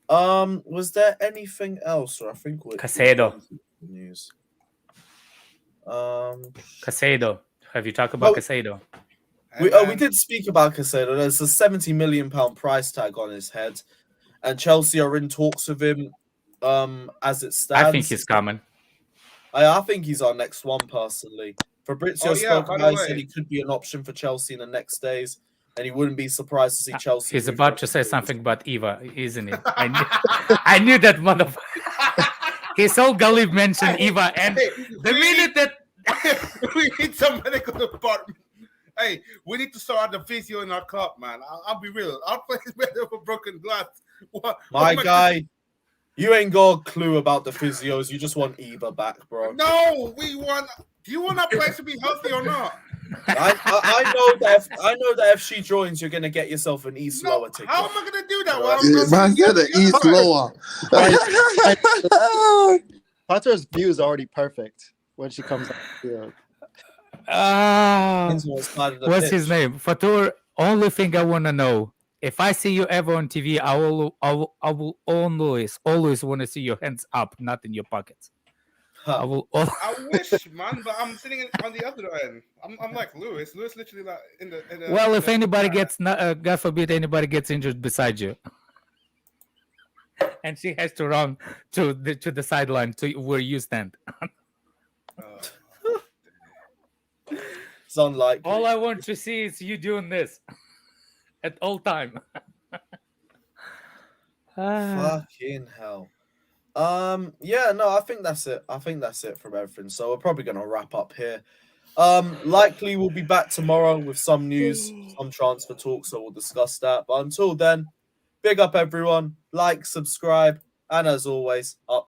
Was there anything else? Or I think we're Caciedo. News. Caciedo. Have you talked about Caciedo? We did speak about Caciedo. There's a £70 million price tag on his head, and Chelsea are in talks with him. As it stands, I think he's coming. I think he's our next one personally. Fabrizio spoke about. He said he could be an option for Chelsea in the next days, and he wouldn't be surprised to see Chelsea. He's about to say something about Eva, isn't it? I knew that motherfucker. His whole gully mentioned Eva, and the minute that we need some medical department. Hey, we need to start the physio in our club, man. I'll be real. Our place is better for broken glass. My guy, you ain't got a clue about the physios. You just want Eva back, bro. No, we want. Do you want our place to be healthy or not? I know that if she joins, you're gonna get yourself an East Lower ticket. How am I gonna do that? Man said the East Lower. Pato's view is already perfect when she comes out. What's his name? Fatur, only thing I want to know, if I see you ever on TV, I will always want to see your hands up, not in your pockets. I wish, man, but I'm sitting on the other end. I'm like Lewis. Lewis literally like in the well, if anybody gets, God forbid, anybody gets injured beside you, and she has to run to the sideline to where you stand. It's unlikely. All I want to see is you doing this at all time. Fucking hell. Yeah, no, I think that's it. From everything. So we're probably gonna wrap up here. Likely we'll be back tomorrow with some news, some transfer talk, so we'll discuss that. But until then, big up everyone, like, subscribe, and as always, up